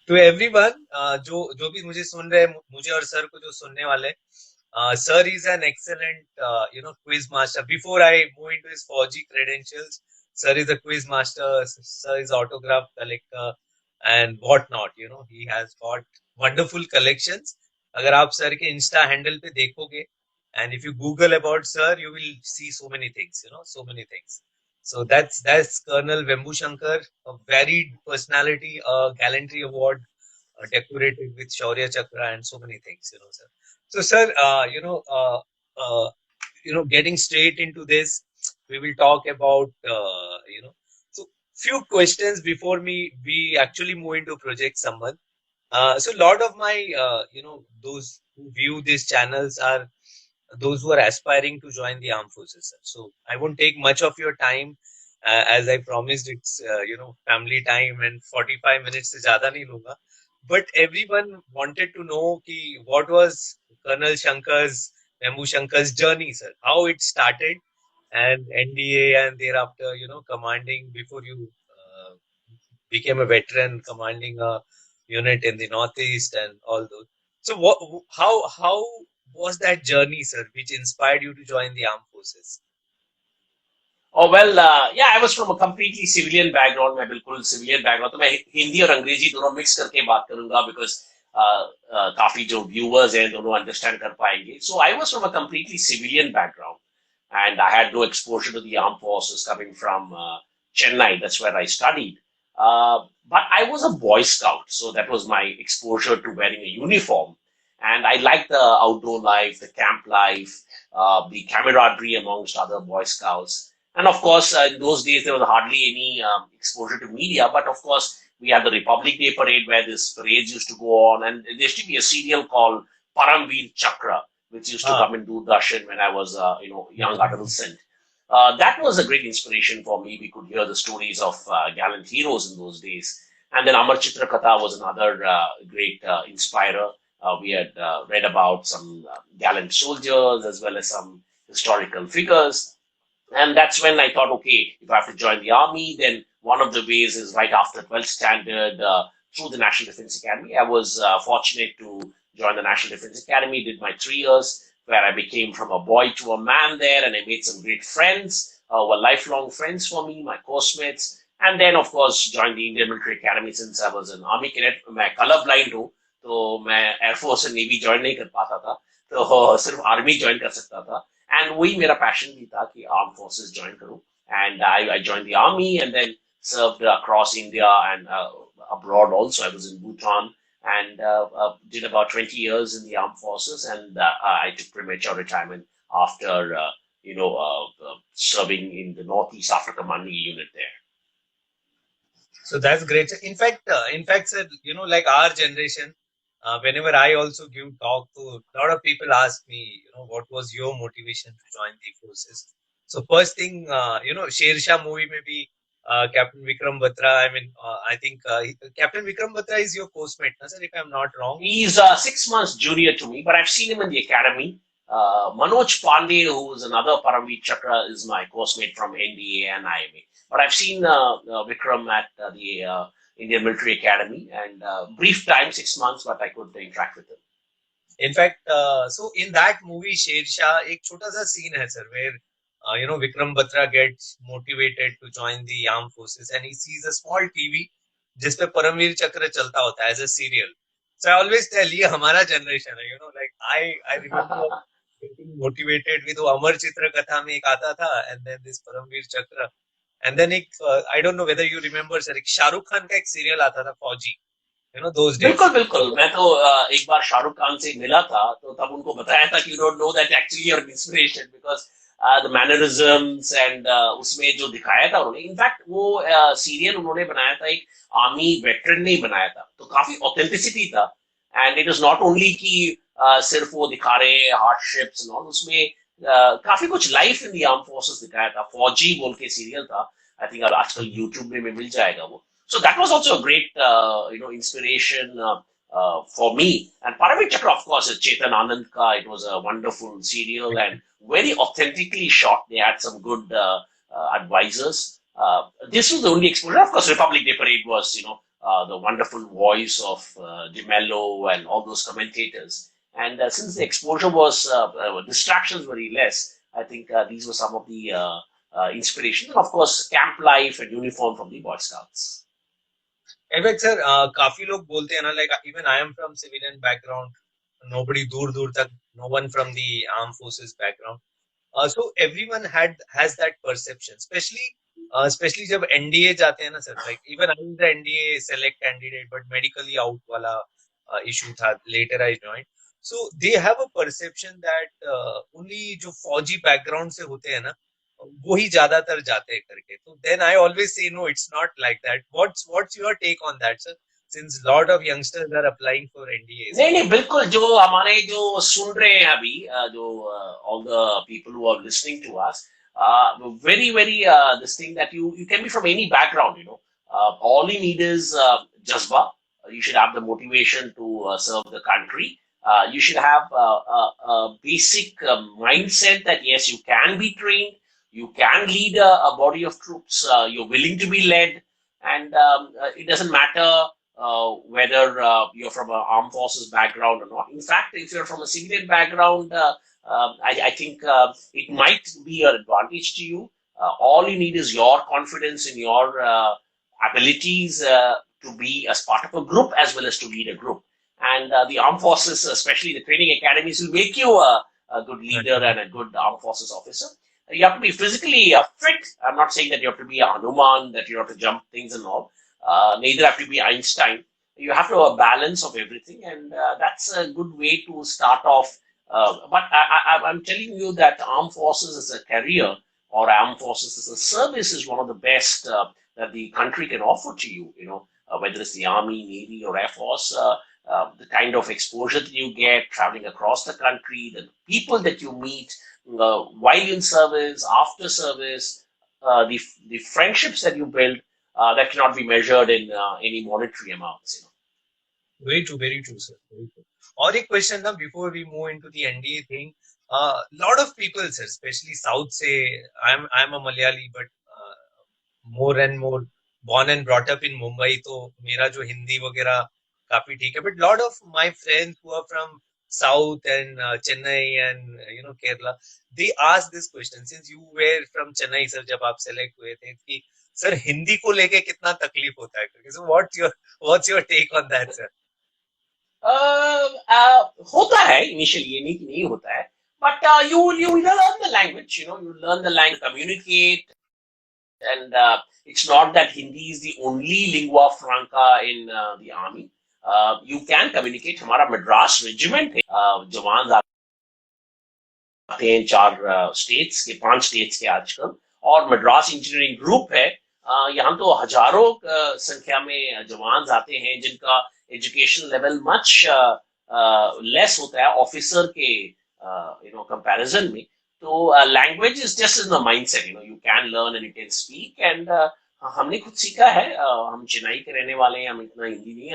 To everyone, जो भी मुझे सुन रहे हैं, मुझे और सर को जो सुनने वाले, sir is an excellent, quiz master. Before I move into his Fauji credentials, sir is a quiz master. Sir is autograph collector and whatnot. He has got wonderful collections. अगर आप सर के Insta handle पे देखोगे, and if you Google about sir, you will see so many things. So many things. So that's Colonel Vembu Shankar, a varied personality, a gallantry award decorated with Shaurya Chakra and so many things, sir. So, sir, getting straight into this, we will talk about, so few questions before we actually move into Project Sambandh. So, a lot of my, those who view these channels are those who are aspiring to join the armed forces, sir. So, I won't take much of your time. As I promised, it's family time and 45 minutes se zyada nahi lunga. But everyone wanted to know what was Colonel Shankar's, Vembu Shankar's journey, sir. How it started and NDA and thereafter, commanding before you became a veteran, commanding a unit in the Northeast and all those. So, how was that journey, sir, which inspired you to join the armed forces? Oh well, yeah, I was from a completely civilian background. मैं बिल्कुल civilian background, तो मैं हिंदी और अंग्रेजी दोनों mix करके बात करूंगा because काफी जो viewers हैं दोनों understand कर पाएंगे. So I was from a completely civilian background, and I had no exposure to the armed forces coming from Chennai. That's where I studied. But I was a Boy Scout, so that was my exposure to wearing a uniform. And I liked the outdoor life, the camp life, the camaraderie amongst other Boy Scouts. And of course, in those days, there was hardly any exposure to media. But of course, we had the Republic Day parade where this parades used to go on. And there used to be a serial called Paramveer Chakra, which used to come in Doordarshan when I was, young adolescent. That was a great inspiration for me. We could hear the stories of gallant heroes in those days. And then Amar Chitra Katha was another great inspirer. We had read about some gallant soldiers as well as some historical figures. And that's when I thought, okay, if I have to join the army, then one of the ways is right after 12th standard through the National Defense Academy. I was fortunate to join the National Defense Academy, did my 3 years, where I became from a boy to a man there, and I made some great friends, were lifelong friends for me, my course mates. And then, of course, joined the Indian Military Academy since I was an Army cadet. मैं color blind हूँ, तो मैं Air Force and Navy join नहीं कर पाता था, तो सिर्फ Army join कर सकता था. And वही मेरा passion भी था कि armed forces join करूँ. And I joined the army and then served across India and abroad also. I was in Bhutan and did about 20 years in the armed forces, and I took premature retirement after serving in the Northeast after commanding a unit there. So that's great. In fact, sir, like our generation, whenever I also give talk to a lot of people ask me, what was your motivation to join the forces? So first thing, Sher movie may be Captain Vikram Batra. I mean, I think Captain Vikram Batra is your postmate, sir, if I'm not wrong. He's 6 months junior to me, but I've seen him in the academy. Manoj Pandey, who is another Paramveer Chakra, is my coursemate from NDA and IMA. But I've seen Vikram at the Indian Military Academy, and brief time, 6 months, but I could interact with him. In fact, so in that movie, Sher Shah, एक छोटा सा scene है, sir, where Vikram Batra gets motivated to join the armed forces, and he sees a small TV जिसपे परमवीर चक्र चलता होता है as a serial. So I always tell ये हमारा generation है, like I remember getting motivated with वो अमर चित्र कथा में एक आता था, and then this परमवीर चक्र, and then एक I don't know whether you remember, sir, एक शाहरुख खान का एक serial आता था फौजी, those days. बिल्कुल मैं तो एक बार शाहरुख खान से मिला था, तो तब उनको बताया था कि you don't know that actually you're an inspiration because the mannerisms and उसमें जो दिखाया था उन्होंने, इनफैक्ट वो सीरियल उन्होंने बनाया था एक आर्मी वेटरन ने बनाया था, तो काफी ऑथेंटिसिटी था. And it is not only कि सिर्फ वो दिखा रहे हार्डशिप्स एंड ऑल, उसमें काफी कुछ life in the arm forces दिखाया था. फौजी बोल के सीरियल था, आई थिंक आजकल यूट्यूब में मिल जाएगा वो. So that was also a great, inspiration for me. And Paramveer Chakra, of course, is Chetan Anand ka. It was a wonderful serial and very authentically shot. They had some good advisors. This was the only exposure. Of course, Republic Day Parade was, the wonderful voice of DeMello and all those commentators. And since the exposure was distractions very less, I think these were some of the inspirations. And of course, camp life and uniform from the Boy Scouts. In fact sir काफी लोग बोलते हैं ना like even I am from civilian background nobody दूर दूर तक no one from the arm forces background so everyone has that perception, especially जब NDA जाते हैं ना सर, like even I'm the NDA select candidate but medically out वाला issue था, later I joined. So they have a perception that only जो फौजी background से होते हैं ना वो ही ज्यादातर जाते हैं करके. तो then I always say no, it's not like that. What's your take on that, sir? Since lot of youngsters are applying for NDAs. नहीं नहीं बिल्कुल जो हमारे जो सुन रहे हैं अभी जो all the people who are listening to us very very this thing that you can be from any background, you know, all you need is jazba. You should have the motivation to serve the country. You should have a basic mindset that yes, you can be trained, you can lead a body of troops, you're willing to be led, and it doesn't matter whether you're from an armed forces background or not. In fact, if you're from a civilian background, I think it might be an advantage to you. All you need is your confidence in your abilities to be as part of a group as well as to lead a group. And the armed forces, especially the training academies, will make you a good leader and a good armed forces officer. You have to be physically fit. I'm not saying that you have to be a Hanuman, that you have to jump things and all. Neither have to be Einstein. You have to have a balance of everything, and that's a good way to start off. But I'm telling you that armed forces as a career or armed forces as a service is one of the best that the country can offer to you. You know, whether it's the army, navy, or air force, the kind of exposure that you get traveling across the country, the people that you meet while in service, after service, the friendships that you build that cannot be measured in any monetary amounts. You know. Very true, sir. Very true. और एक question था before we move into the NDA thing. Lot of people, sir, especially South से, I'm a Malayali, but more and more born and brought up in Mumbai, तो मेरा जो हिंदी वगैरह काफी ठीक है. But lot of my friends who are from South and Chennai and Kerala, they ask this question. Since you were from Chennai, sir, जब आप select हुए थे, कि सर हिंदी को लेके कितना तकलीफ होता है करके. So what's your take on that, sir? होता है इनिशियली, ये नहीं कि नहीं होता है, but you learn the language, you know, you learn the language, communicate, and it's not that Hindi is the only lingua franca in the army. You can communicate. हमारा Madras regiment है, जवान आते हैं 4 स्टेट्स के, 5 स्टेट्स के आजकल, और Madras engineering group है. यहाँ तो हजारों संख्या में जवान आते हैं जिनका एजुकेशन लेवल मच लेस होता है ऑफिसर के कंपैरिजन में. तो language is just in the mindset, you know, you can learn and you can speak. And हमने खुद सीखा है, हम चेन्नई के रहने वाले हैं, हम इतना हिंदी नहीं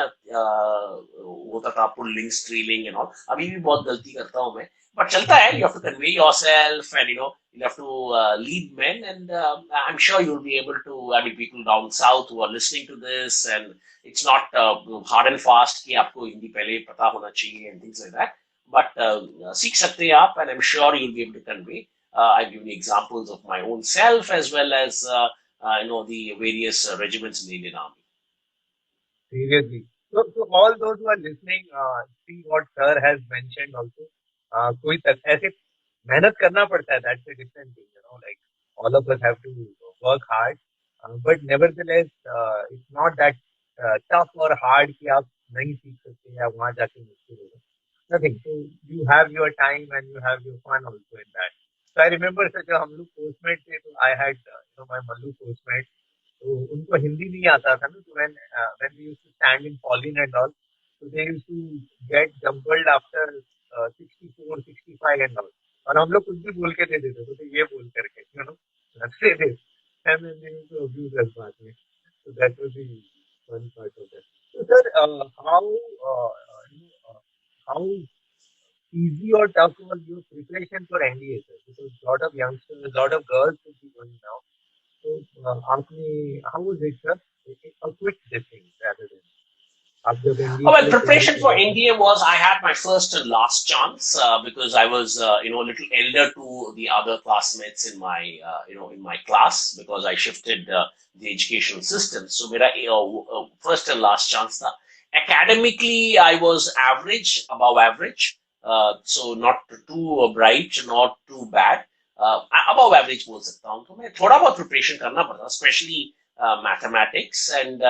होता था, पुल्लिंग स्ट्रीलिंग एंड ऑल, अभी भी बहुत गलती करता हूँ मैं, बट चलता है. You have to convey yourself and you have to lead men, and I'm sure you'll be able to. I mean, people down south who are listening to this, and it's not hard and fast कि आपको हिंदी पहले पता होना चाहिए and things like that. But सीख सकते हैं आप, and I'm sure you'll be able to convey. I've given you examples of my own self as well as the various regiments in the Indian Army. Seriously. So all those who are listening, see what sir has mentioned also. कोई ऐसे मेहनत करना पड़ता है, that's a different thing, you know, like all of us have to work hard, but nevertheless it's not that tough or hard कि आप नहीं सीख सकते या वहाँ जाके मुश्किल होगा. Nothing. So you have your time and you have your fun also in that. So I remember sir जब हम लोग postmate थे, तो I had my Mallu postmate, तो उनको हिंदी नहीं आता था ना, तो when we used to stand in Pauline and all, so they used to get jumbled after 64, 65 and all. और हम लोग कुछ भी बोल के दे देते थे, तो ये बोल करके, you know, say this, and then they used to abuse us बाद में. So that was the fun part of that. So sir, how easy or tough was your preparation for NDA, sir? Because lot of youngsters, lot of girls will be going now. So how was it, sir? A quick thing rather than. आप जब Oh, NDA के well, लिए तैयारी preparation कर for रहे थे? NDA was I had my first and last chance because I was a little elder to the other classmates in my in my class because I shifted the educational system. So मेरा first and last chance था. Academically, I was average, above average. So not too bright, not too bad. Above average बोल सकता हूँ. तो मैं थोड़ा बहुत preparation करना पड़ता, especially mathematics and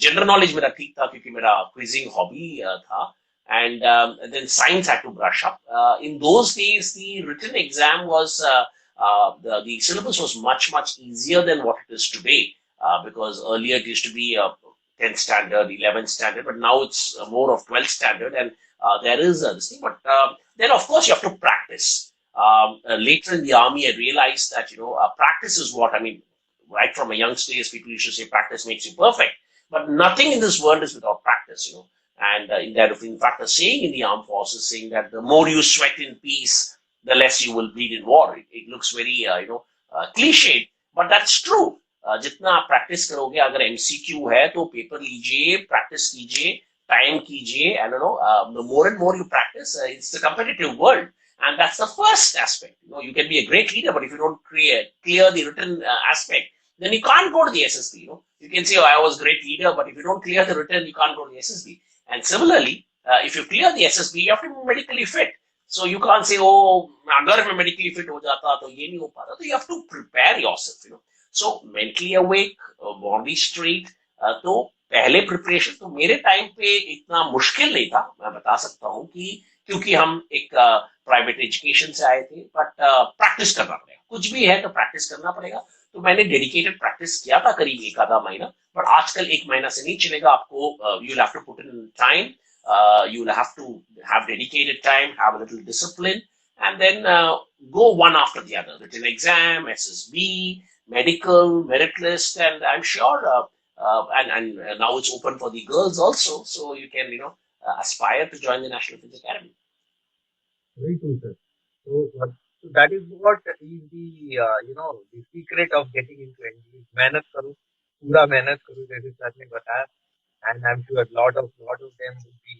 general knowledge मेरा ठीक था क्योंकि मेरा क्विजिंग हॉबी था and then science had to brush up. In those days, the written exam was the syllabus was much easier than what it is today because earlier it used to be 10th standard, 11th standard, but now it's more of 12th standard, and there is this thing. But then, of course, you have to practice. Later in the army, I realized that practice is what I mean. Right from a young stage, people used to say practice makes you perfect, but nothing in this world is without practice. And in fact, a saying in the armed forces saying that the more you sweat in peace, the less you will bleed in war. It looks very, cliched, but that's true. जितना आप practice करोगे, अगर MCQ है तो paper लीजिए, practice कीजिए, time कीजिए, and the more and more you practice, it's a competitive world, and that's the first aspect. You can be a great leader, but if you don't clear the written aspect, then you can't go to the SSB. You can say, oh, I was a great leader, but if you don't clear the written, you can't go to the SSB. And similarly, if you clear the SSB, you have to be medically fit. So you can't say, oh, agar मैं medically fit हो जाता तो ये नहीं हो पाता. So you have to prepare yourself. So mentally awake, body straight. तो पहले प्रिपरेशन तो मेरे टाइम पे इतना मुश्किल नहीं था, मैं बता सकता हूँ कि क्योंकि हम एक प्राइवेट एजुकेशन से आए थे, बट प्रैक्टिस करना पड़ेगा. कुछ भी है तो प्रैक्टिस करना पड़ेगा. तो मैंने डेडिकेटेड प्रैक्टिस किया था करीब एक आधा महीना, बट आजकल एक महीना से नहीं चलेगा. आपको you will have to put in time, you will have to have dedicated time, have a little discipline, and then go one after the other. Written exam, SSB, medical, merit list, and I'm sure, and now it's open for the girls also, so you can, aspire to join the National Defense Academy. Very true, sir. So that is what is the secret of getting into NDA. मेहनत करो, पूरा मेहनत करो, जैसे sir ने बताया. And I'm sure lot of them would be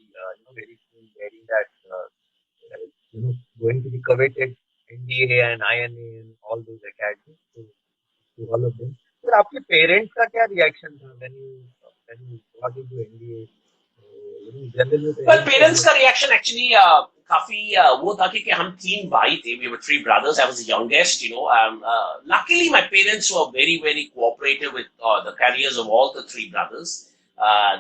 very soon wearing that going to the coveted NDA and INA and all those academies. So to all of them. Sir, आपके parents का क्या reaction था when you got into NDA? Generally Well, parents parents का reaction actually काफी वो था कि हम तीन भाई थे. We were three brothers. I was the youngest. Luckily, my parents were very cooperative with the careers of all the three brothers.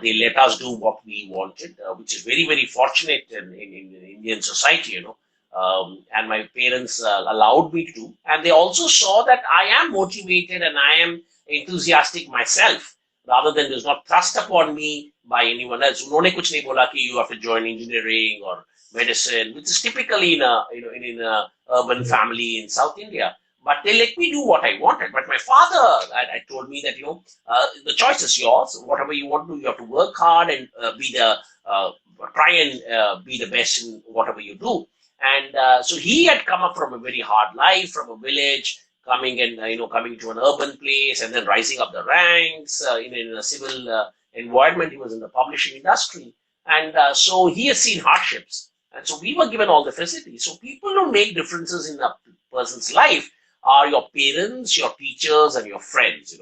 They let us do what we wanted, which is very fortunate in Indian society. And my parents allowed me to do, and they also saw that I am motivated and I am enthusiastic myself, rather than there's not thrust upon me by anyone else. उन्होंने कुछ नहीं बोला कि you have to join engineering or medicine, which is typically in a urban family in South India. But they let me do what I wanted. But my father I told me that the choice is yours. Whatever you want to do, you have to work hard and try and be the best in whatever you do. And so he had come up from a very hard life, from a village, coming to an urban place, and then rising up the ranks in a civil environment. He was in the publishing industry, and so he has seen hardships. And so we were given all the facilities. So people who make differences in a person's life are your parents, your teachers, and your friends.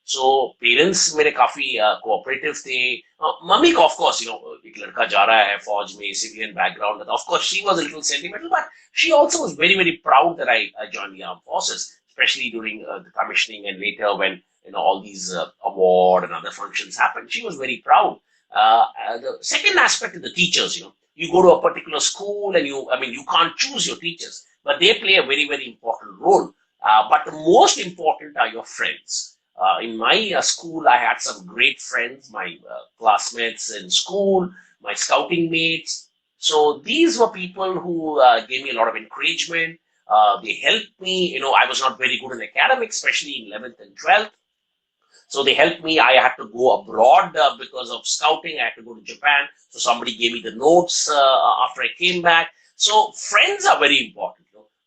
So parents मेरे काफी cooperative थे. Mummy को of course एक लड़का जा रहा है फौज में, civilian background. Of course she was a little sentimental, but she also was very proud that I joined the armed forces, especially during the commissioning and later when all these award and other functions happened. She was very proud. The second aspect is the teachers. You go to a particular school and you can't choose your teachers, but they play a very important role. But the most important are your friends. In my school, I had some great friends, my classmates in school, my scouting mates. So these were people who gave me a lot of encouragement. They helped me. I was not very good in academics, especially in 11th and 12th. So they helped me. I had to go abroad because of scouting. I had to go to Japan. So somebody gave me the notes after I came back. So friends are very important.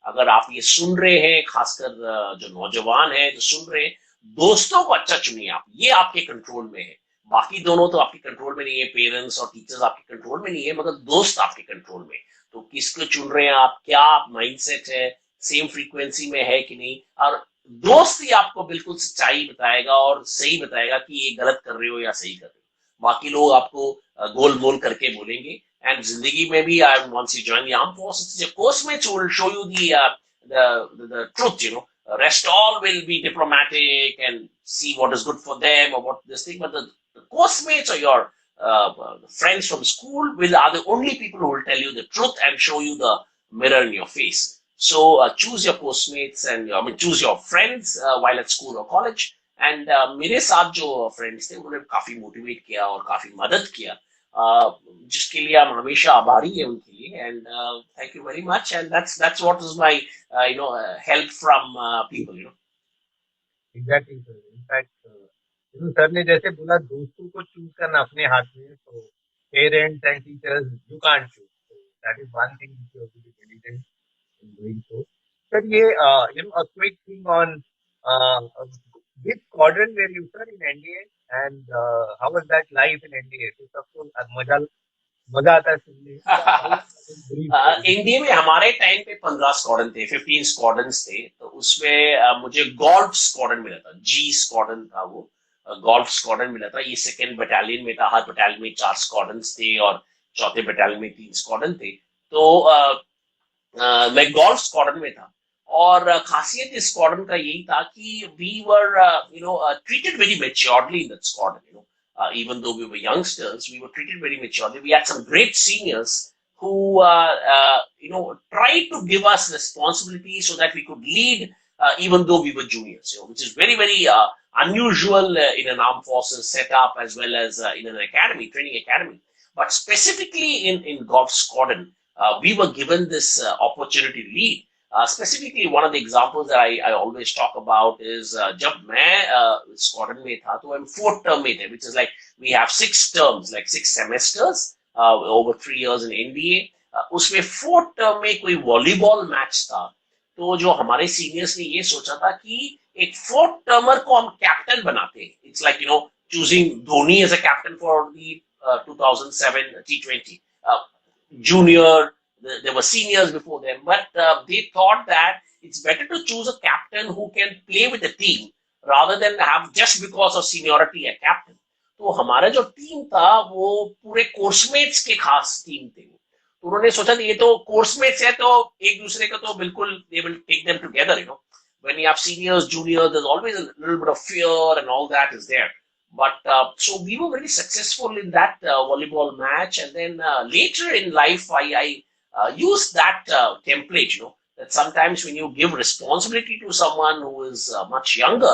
अगर आप ये सुन रहे हैं, खासकर जो नौजवान हैं जो सुन रहे हैं, दोस्तों को अच्छा चुनिए आप. ये आपके कंट्रोल में है. बाकी दोनों तो आपके कंट्रोल में नहीं है, पेरेंट्स और टीचर्स आपके कंट्रोल में नहीं है, मगर दोस्त आपके कंट्रोल में। तो किसको चुन रहे हैं आप, क्या माइंडसेट है, सेम फ्रीक्वेंसी में है कि नहीं, और दोस्त ही आपको बिल्कुल सच्चाई बताएगा और सही बताएगा कि ये गलत कर रहे हो या सही कर रहे हो। बाकी लोग आपको गोल मोल करके बोलेंगे। एंड जिंदगी में भी once you join the armed forces, your course mates will show you the truth, rest all will be diplomatic and see what is good for them or what this thing, but the course mates or your friends from school are the only people who will tell you the truth and show you the mirror in your face. So choose your course mates and choose your friends while at school or college. And मेरे साथ जो friends थे उन्होंने काफी motivate किया और काफी मदद किया, जिसके लिए हम हमेशा आभारी है उनके लिए। And thank you very much. And that's what is my help from people. Exactly sir, in fact sir ने जैसे बोला दोस्तों को चूज करना अपने हाथ में, तो parents and teachers you can't choose, that is one thing you have to be diligent in doing so. Sir ये a quick thing on which squadron were you sir in NDA, and how was that life in NDA? तो सबको मजा मजा आता है सुनने, how brief NDA में हमारे टाइम पे 15 स्क्वाड्रन थे, 15 स्क्वाड्रन्स थे। तो उसमें मुझे गोल्फ स्क्वाड्रन मिला था, जी स्क्वाड्रन था वो, गोल्फ स्क्वाड्रन मिला था। ये सेकेंड बटालियन में था, हर बटालियन में 4 स्क्वाड्रन्स थे और चौथे बटालियन में 3 स्क्वाड्रन थे। तो मैं गोल्फ स्क्वाड्रन में था। और खासियत इस स्क्वाड्रन का यही था कि we were treated very maturely in that squadron, even though we were youngsters, we were treated very maturely. We had some great seniors who tried to give us responsibility so that we could lead, even though we were juniors, which is very very unusual in an armed forces setup as well as in an academy, training academy. But specifically in Golf Squadron, we were given this opportunity to lead. Specifically, one of the examples that I always talk about is जब मैं squadron में था तो हम 4th term में थे, which is like we have 6 terms, like 6 semesters over 3 years in NDA. उसमें 4th term में कोई वॉलीबॉल मैच था। तो जो हमारे सीनियर्स ने ये सोचा था कि एक 4th termer को हम कैप्टन बनाते हैं। It's like choosing Dhoni as a captain for the 2007 T20. Junior, there were seniors before them, but they thought that it's better to choose a captain who can play with the team rather than have just because of seniority a captain. तो हमारा जो team था वो पूरे coursemates के खास team थे। तो उन्होंने सोचा ये तो कोर्समेट्स है तो एक दूसरे का तो बिल्कुल they will take them together. When you have seniors, juniors, there's always a little bit of fear and all that is there. But so we were very successful in that volleyball match, and then later in life I use that template, that sometimes when you give responsibility to someone who is much younger,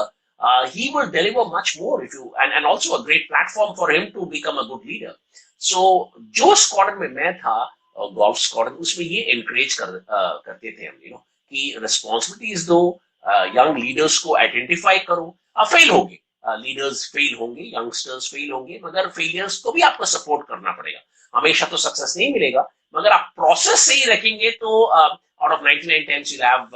he will deliver much more if you, and also a great platform for him to become a good leader. So जो squadron में मैं था, golf squadron, उसमें ये encourage करते थे हम, कि रिस्पॉन्सिबिलिटीज दो, यंग लीडर्स को आइडेंटिफाई करो। फेल होंगे लीडर्स, फेल होंगे यंगस्टर्स, फेल होंगे, मगर फेलियर्स को भी आपको सपोर्ट करना पड़ेगा। हमेशा तो सक्सेस नहीं मिलेगा, मगर आप प्रोसेस सही रखेंगे तो out of 99 times you'll have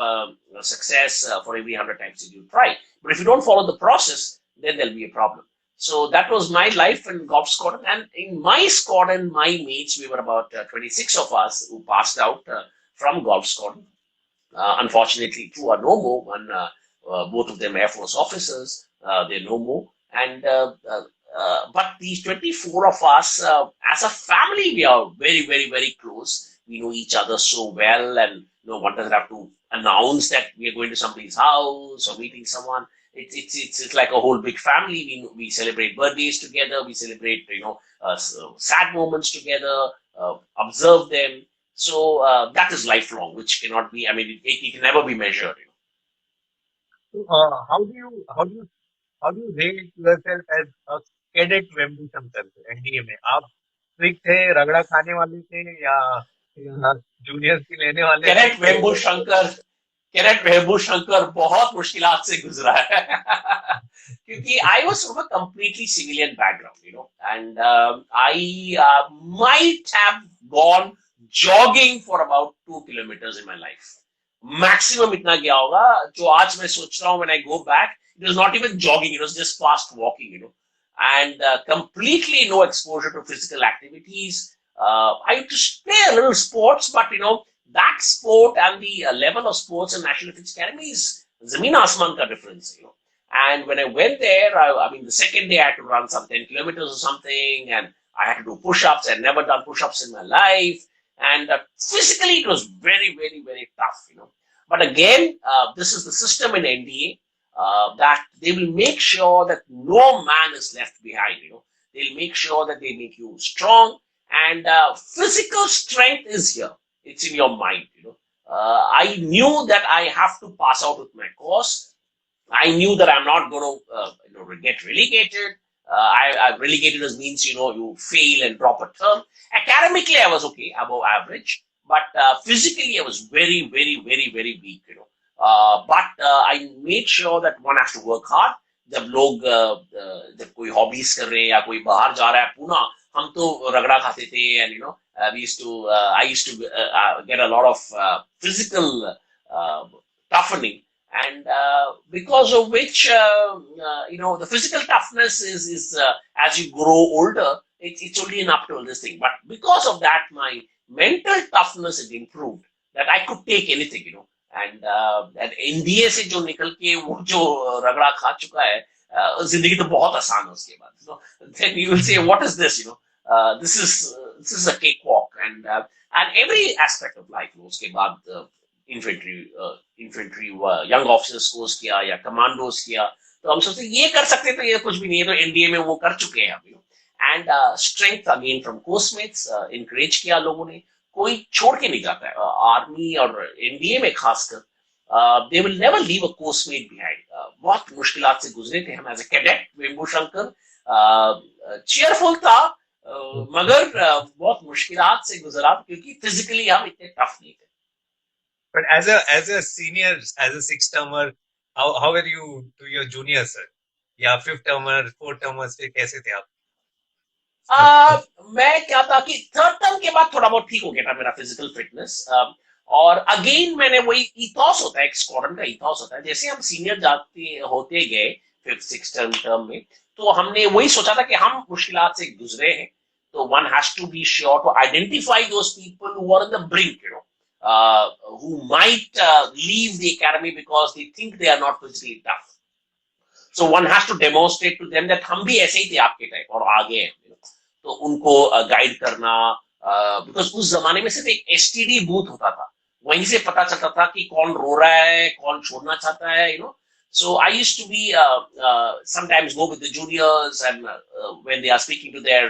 success for every 100 times that you try. But if you don't follow the process, then there'll be a problem. So that was my life in Golf Squadron. And in my squadron, my mates, we were about 26 of us who passed out from Golf Squadron. Unfortunately, two are no more, and both of them Air Force officers. They're no more. And but these 24 of us, as a family, we are very, very, very close. We know each other so well, and one doesn't have to announce that we are going to somebody's house or meeting someone. It's like a whole big family. We celebrate birthdays together. We celebrate sad moments together. Observe them. So that is lifelong, which cannot be. I mean, it can never be measured. So, how do you rate yourself as a cadet Vembu Shankar NDA में? आप strict थे, रगड़ा खाने वाले थे, या juniors की लेने वाले थे? कैडेट वेम्बू शंकर बहुत मुश्किलात से गुजरा है क्योंकि I was from a completely civilian background, and I might have gone jogging for about 2 kilometers in my life. Maximum इतना गया होगा जो आज मैं सोच रहा हूँ when I go back, it was not even jogging, it was just fast walking. and completely no exposure to physical activities. I used to play a little sports, but that sport and the level of sports in National Defense Academy is zameen asman ka difference. And when I went there, I mean, the second day I had to run some 10 kilometers or something, and I had to do push-ups. I'd never done push-ups in my life, and physically it was very, very, very tough. But again, this is the system in NDA that they will make sure that no man is left behind. They'll make sure that they make you strong, and physical strength is here. It's in your mind. I knew that I have to pass out with my course. I knew that I'm not going to get relegated. Relegated means you fail and drop a term. Academically, I was okay, above average, but physically, I was very, very, very, very weak. But I made sure that one has to work hard. जब लोग जब कोई hobbies कर रहे हैं या कोई बाहर जा रहा है पूना हम तो रगड़ा खाते थे and we used to I used to get a lot of physical toughening, and because of which the physical toughness is as you grow older it's only an uphill this thing, but because of that my mental toughness has improved, that I could take anything. And NDA से जो निकल के वो जो रगड़ा खा चुका है जिंदगी तो बहुत आसान है उसके बाद. Then you will say what is this, this is a cakewalk, and every aspect of life. उसके बाद infantry young officers course किया या commandos किया, तो हम सोचते ये कर सकते तो ये कुछ भी नहीं है, तो एनडीए में वो कर चुके हैं हम. And strength again from course-mates encourage किया लोगों ने. कोई छोड़ के नहीं जाता है आर्मी और एनडीए में खासकर. They will never leave a coursemate behind. बहुत मुश्किलात से गुजरे थे हम as a cadet. Vembu Shankar cheerful था, मगर बहुत मुश्किलात से गुजरा क्योंकि फिजिकली हम इतने टफ नहीं थे. But as a senior, as a sixth termer, how were you to your juniors, sir? या fifth termer, fourth termers पे कैसे थे आप? मैं क्या था कि थर्ड टर्म के बाद थोड़ा बहुत ठीक हो गया था मेरा फिजिकल फिटनेस. और अगेन मैंने वही इथॉस होता है, एक स्क्वाड्रन का इथॉस होता है. जैसे हम सीनियर जाते होते गए फिफ्थ सिक्स टर्म में, तो हमने वही सोचा था कि हम मुश्किलात से गुजरे हैं, तो one has to be sure to identify those people who are in the brink, who might leave the academy because they think they are not physically tough. So one has to demonstrate to them that हम भी ऐसे ही थे आपके type और आगे हैं. तो उनको गाइड करना, बिकॉज उस जमाने में सिर्फ एक एसटीडी बूथ होता था, वहीं से पता चलता था कि कौन रो रहा है, कौन छोड़ना चाहता है. So I used to be sometimes go with the juniors, and when they are speaking to their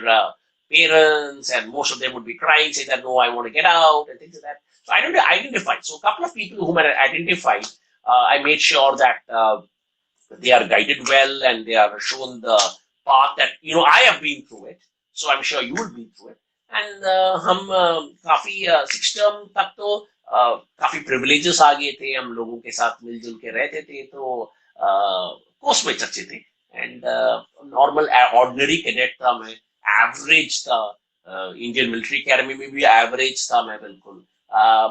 parents, and most of them would be crying, say that no, I want to get out and things like that. So I identified. So a couple of people whom I identified, I made sure that they are guided well and they are shown the path that I have been through it. So I'm sure you will be through it. And हम काफी six term तक तो काफी privileges आ गए थे, हम लोगों के साथ मिलजुल के रहते थे, तो कोर्स में अच्छे थे. एंड नॉर्मल ऑर्डिनरी कैडेट था मैं, एवरेज था. इंडियन मिलिट्री एकेडमी में भी एवरेज था मैं बिल्कुल.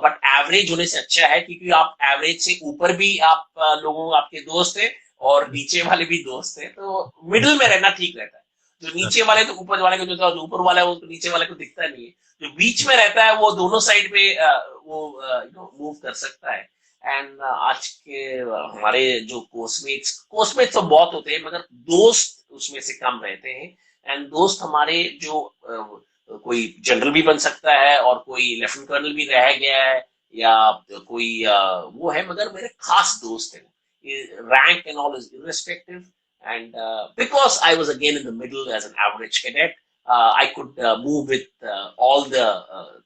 बट एवरेज होने से अच्छा है क्योंकि आप एवरेज से ऊपर भी आप लोगों आपके दोस्त थे और नीचे वाले भी दोस्त थे, तो मिडिल में रहना ठीक रहता है. जो नीचे वाले तो ऊपर वाले को, जो ऊपर वाला है वो तो नीचे वाले को दिखता नहीं है, जो बीच में रहता है वो दोनों साइड पे वो मूव कर सकता है. एंड आज के हमारे जो कोर्समेट्स तो बहुत होते हैं, मगर दोस्त उसमें से कम रहते हैं. एंड दोस्त हमारे जो कोई जनरल भी बन सकता है और कोई लेफ्टिनेंट कर्नल भी रह गया है या कोई वो है, मगर मेरे खास दोस्त हैं. Rank and all is irrespective. And because I was again in the middle as an average cadet, I could move with all the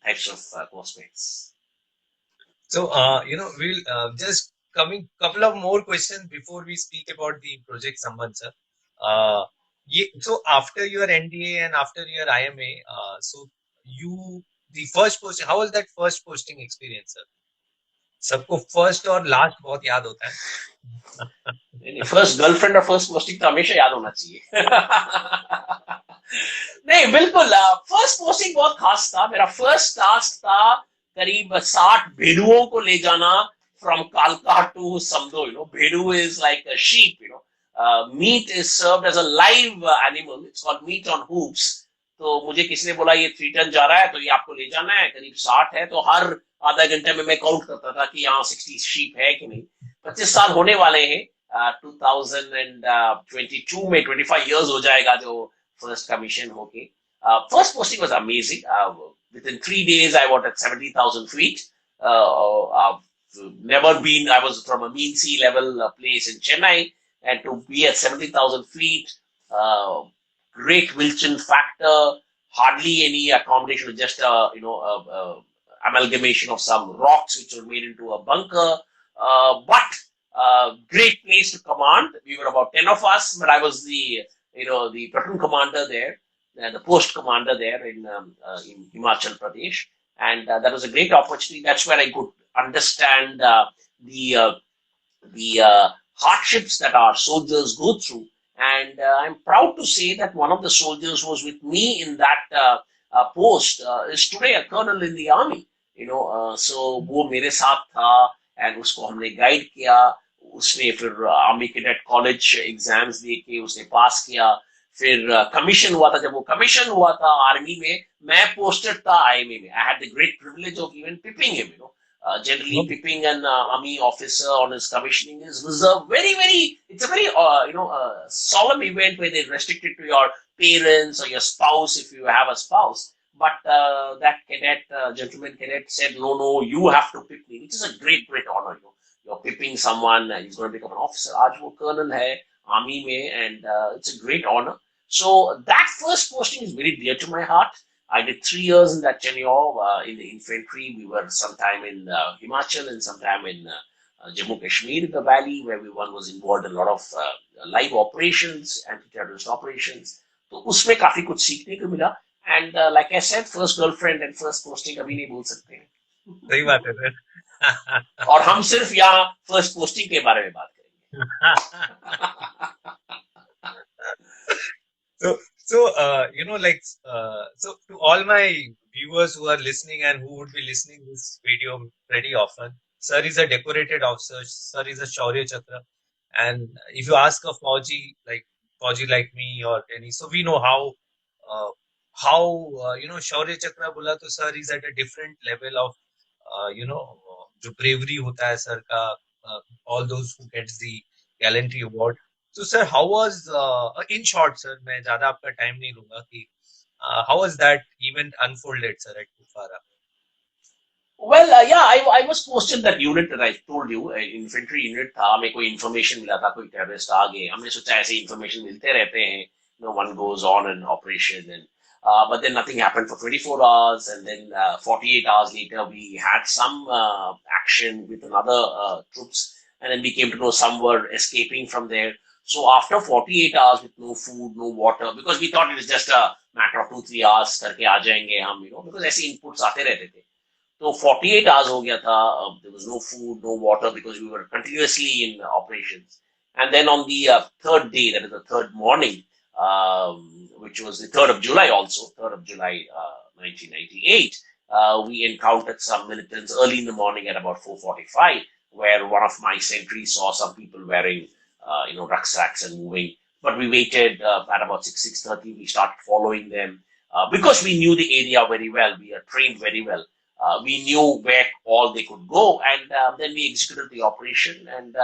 types of course-mates. So, we'll just coming couple of more questions before we speak about the Project Sambandh, sir. So after your NDA and after your IMA, so the first posting, how was that first posting experience, sir? सबको first और last बहुत याद होता है. First girlfriend और first posting तो हमेशा याद होना चाहिए. नहीं बिल्कुल, फर्स्ट पोस्टिंग बहुत खास था. मेरा फर्स्ट टास्क था करीब 60 भेड़ुओं को ले जाना फ्रॉम कालका to Samdo. Bhedu is like a sheep. meat is served as a live animal. It's called meat on hoops. तो मुझे किसी ने बोला ये 3 टन जा रहा है, तो ये आपको ले जाना है, करीब 60 है, तो हर आधा घंटे में मैं काउंट करता था कि यहाँ 60 शीप है कि नहीं. 25 साल होने वाले हैं. 2022 में 25 years हो जाएगा जो फर्स्ट कमीशन होके. First posting was amazing. Within 3 days, I was at 70,000 feet. I've never been, I was from a mean sea level place in Chennai, and to be at 70,000 feet, great Wilson factor, hardly any accommodation, just amalgamation of some rocks which were made into a bunker. But great place to command. We were about 10 of us, but I was the platoon commander there, the post commander there in Himachal Pradesh, and that was a great opportunity. That's where I could understand the hardships that our soldiers go through. And I'm proud to say that one of the soldiers who was with me in that post is today a colonel in the army. So वो मेरे साथ था, and उसको हमने guide किया. उसने फिर army cadet college exams दे के उसने पास किया. फिर कमीशन हुआ था. जब वो कमीशन हुआ था आर्मी में, मैं पोस्टेड था आईएमए में. I had the great privilege of even peeping him. Generally, pipping an army officer on his commissioning is a it's a very solemn event where they restrict it to your parents or your spouse if you have a spouse. But that cadet, gentleman cadet, said, no, you have to pip me, which is a great honor. You're pipping someone and he's going to become an officer. Aaj wo colonel hai army mein, and it's a great honor. So that first posting is very dear to my heart. I did 3 years in that tenure in the infantry. We were sometime in Himachal and sometime in Jammu Kashmir, the valley, where everyone was involved in a lot of live operations, anti-terrorist operations. तो उसमें काफी कुछ सीखने को मिला. And like I said, first girlfriend and first posting कभी नहीं भूल सकते हैं. सही बात है सर. और हम सिर्फ यहाँ फर्स्ट पोस्टिंग के बारे में बात करेंगे. So to all my viewers who are listening and who would be listening this video pretty often, sir is a decorated officer. Sir is a Shaurya Chakra, and if you ask a Fauji like me or any, so we know how Shaurya Chakra बोला तो sir is at a different level of जो bravery होता है sir का, all those who gets the gallantry award. So sir, how was in short sir, मैं ज़्यादा आपका time नहीं लूँगा कि how was that event unfolded sir at Kupwara? Well, yeah, I was posted that unit that I told you, infantry unit था. हमें कोई information मिला था, कोई terrorist आ गए. हमने सोचा ऐसे information मिलते रहते हैं. One goes on an operation, and but then nothing happened for 24 hours, and then 48 hours later we had some action with another troops, and then we came to know some were escaping from there. So after 48 hours with no food, no water, because we thought it was just a matter of 2-3 hours करके आ जाएंगे हम, because ऐसे inputs आते रहते थे. So 48 hours हो गया था. There was no food, no water, because we were continuously in operations. And then on the third day, that is the third morning, which was the 3rd of July also, 3rd of July 1998, we encountered some militants early in the morning at about 4:45, where one of my sentries saw some people wearing rucksacks and moving. But we waited at about 6:30. We started following them because we knew the area very well. We are trained very well. We knew where all they could go, and then we executed the operation. And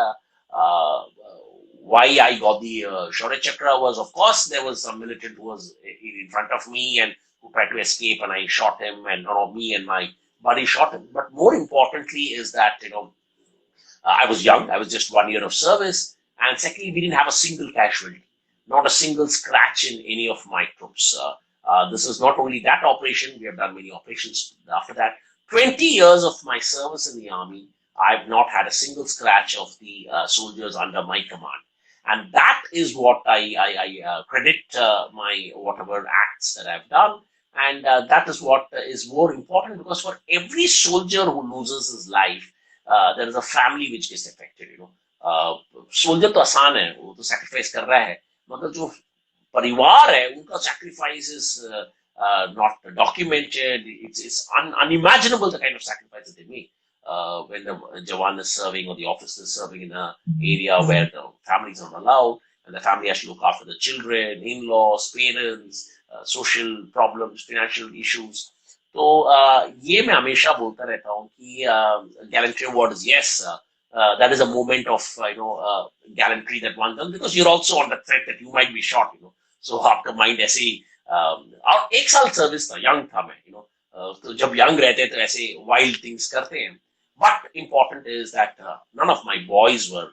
why I got the Shaurya Chakra was, of course, there was some militant who was in front of me and who tried to escape, and I shot him, and me and my buddy shot him. But more importantly is that I was young. I was just 1 year of service. And secondly, we didn't have a single casualty, not a single scratch in any of my troops. This is not only that operation. We have done many operations after that. 20 years of my service in the army, I've not had a single scratch of the soldiers under my command. And that is what I credit my whatever acts that I've done. And that is what is more important, because for every soldier who loses his life, there is a family which gets affected. Soldier तो आसान है, वो तो sacrifice कर रहा है, मगर जो परिवार है उनका sacrifice is not documented. It's unimaginable the kind of sacrifices they make when the Jawan is serving or the officer is serving in an area where the families are not allowed. and the family has to look after the children, in-laws, parents, social problems, financial issues. तो ये मैं हमेशा बोलता रहता हूँ कि gallantry award is yes, that is a moment of gallantry that one does because you're also on the threat that you might be shot, so आपका mind ऐसे ही और एक साल सर्विस था, यंग था मैं, तो जब यंग रहते तो ऐसे वाइल्ड थिंग्स करते हैं. But important is that none of my boys were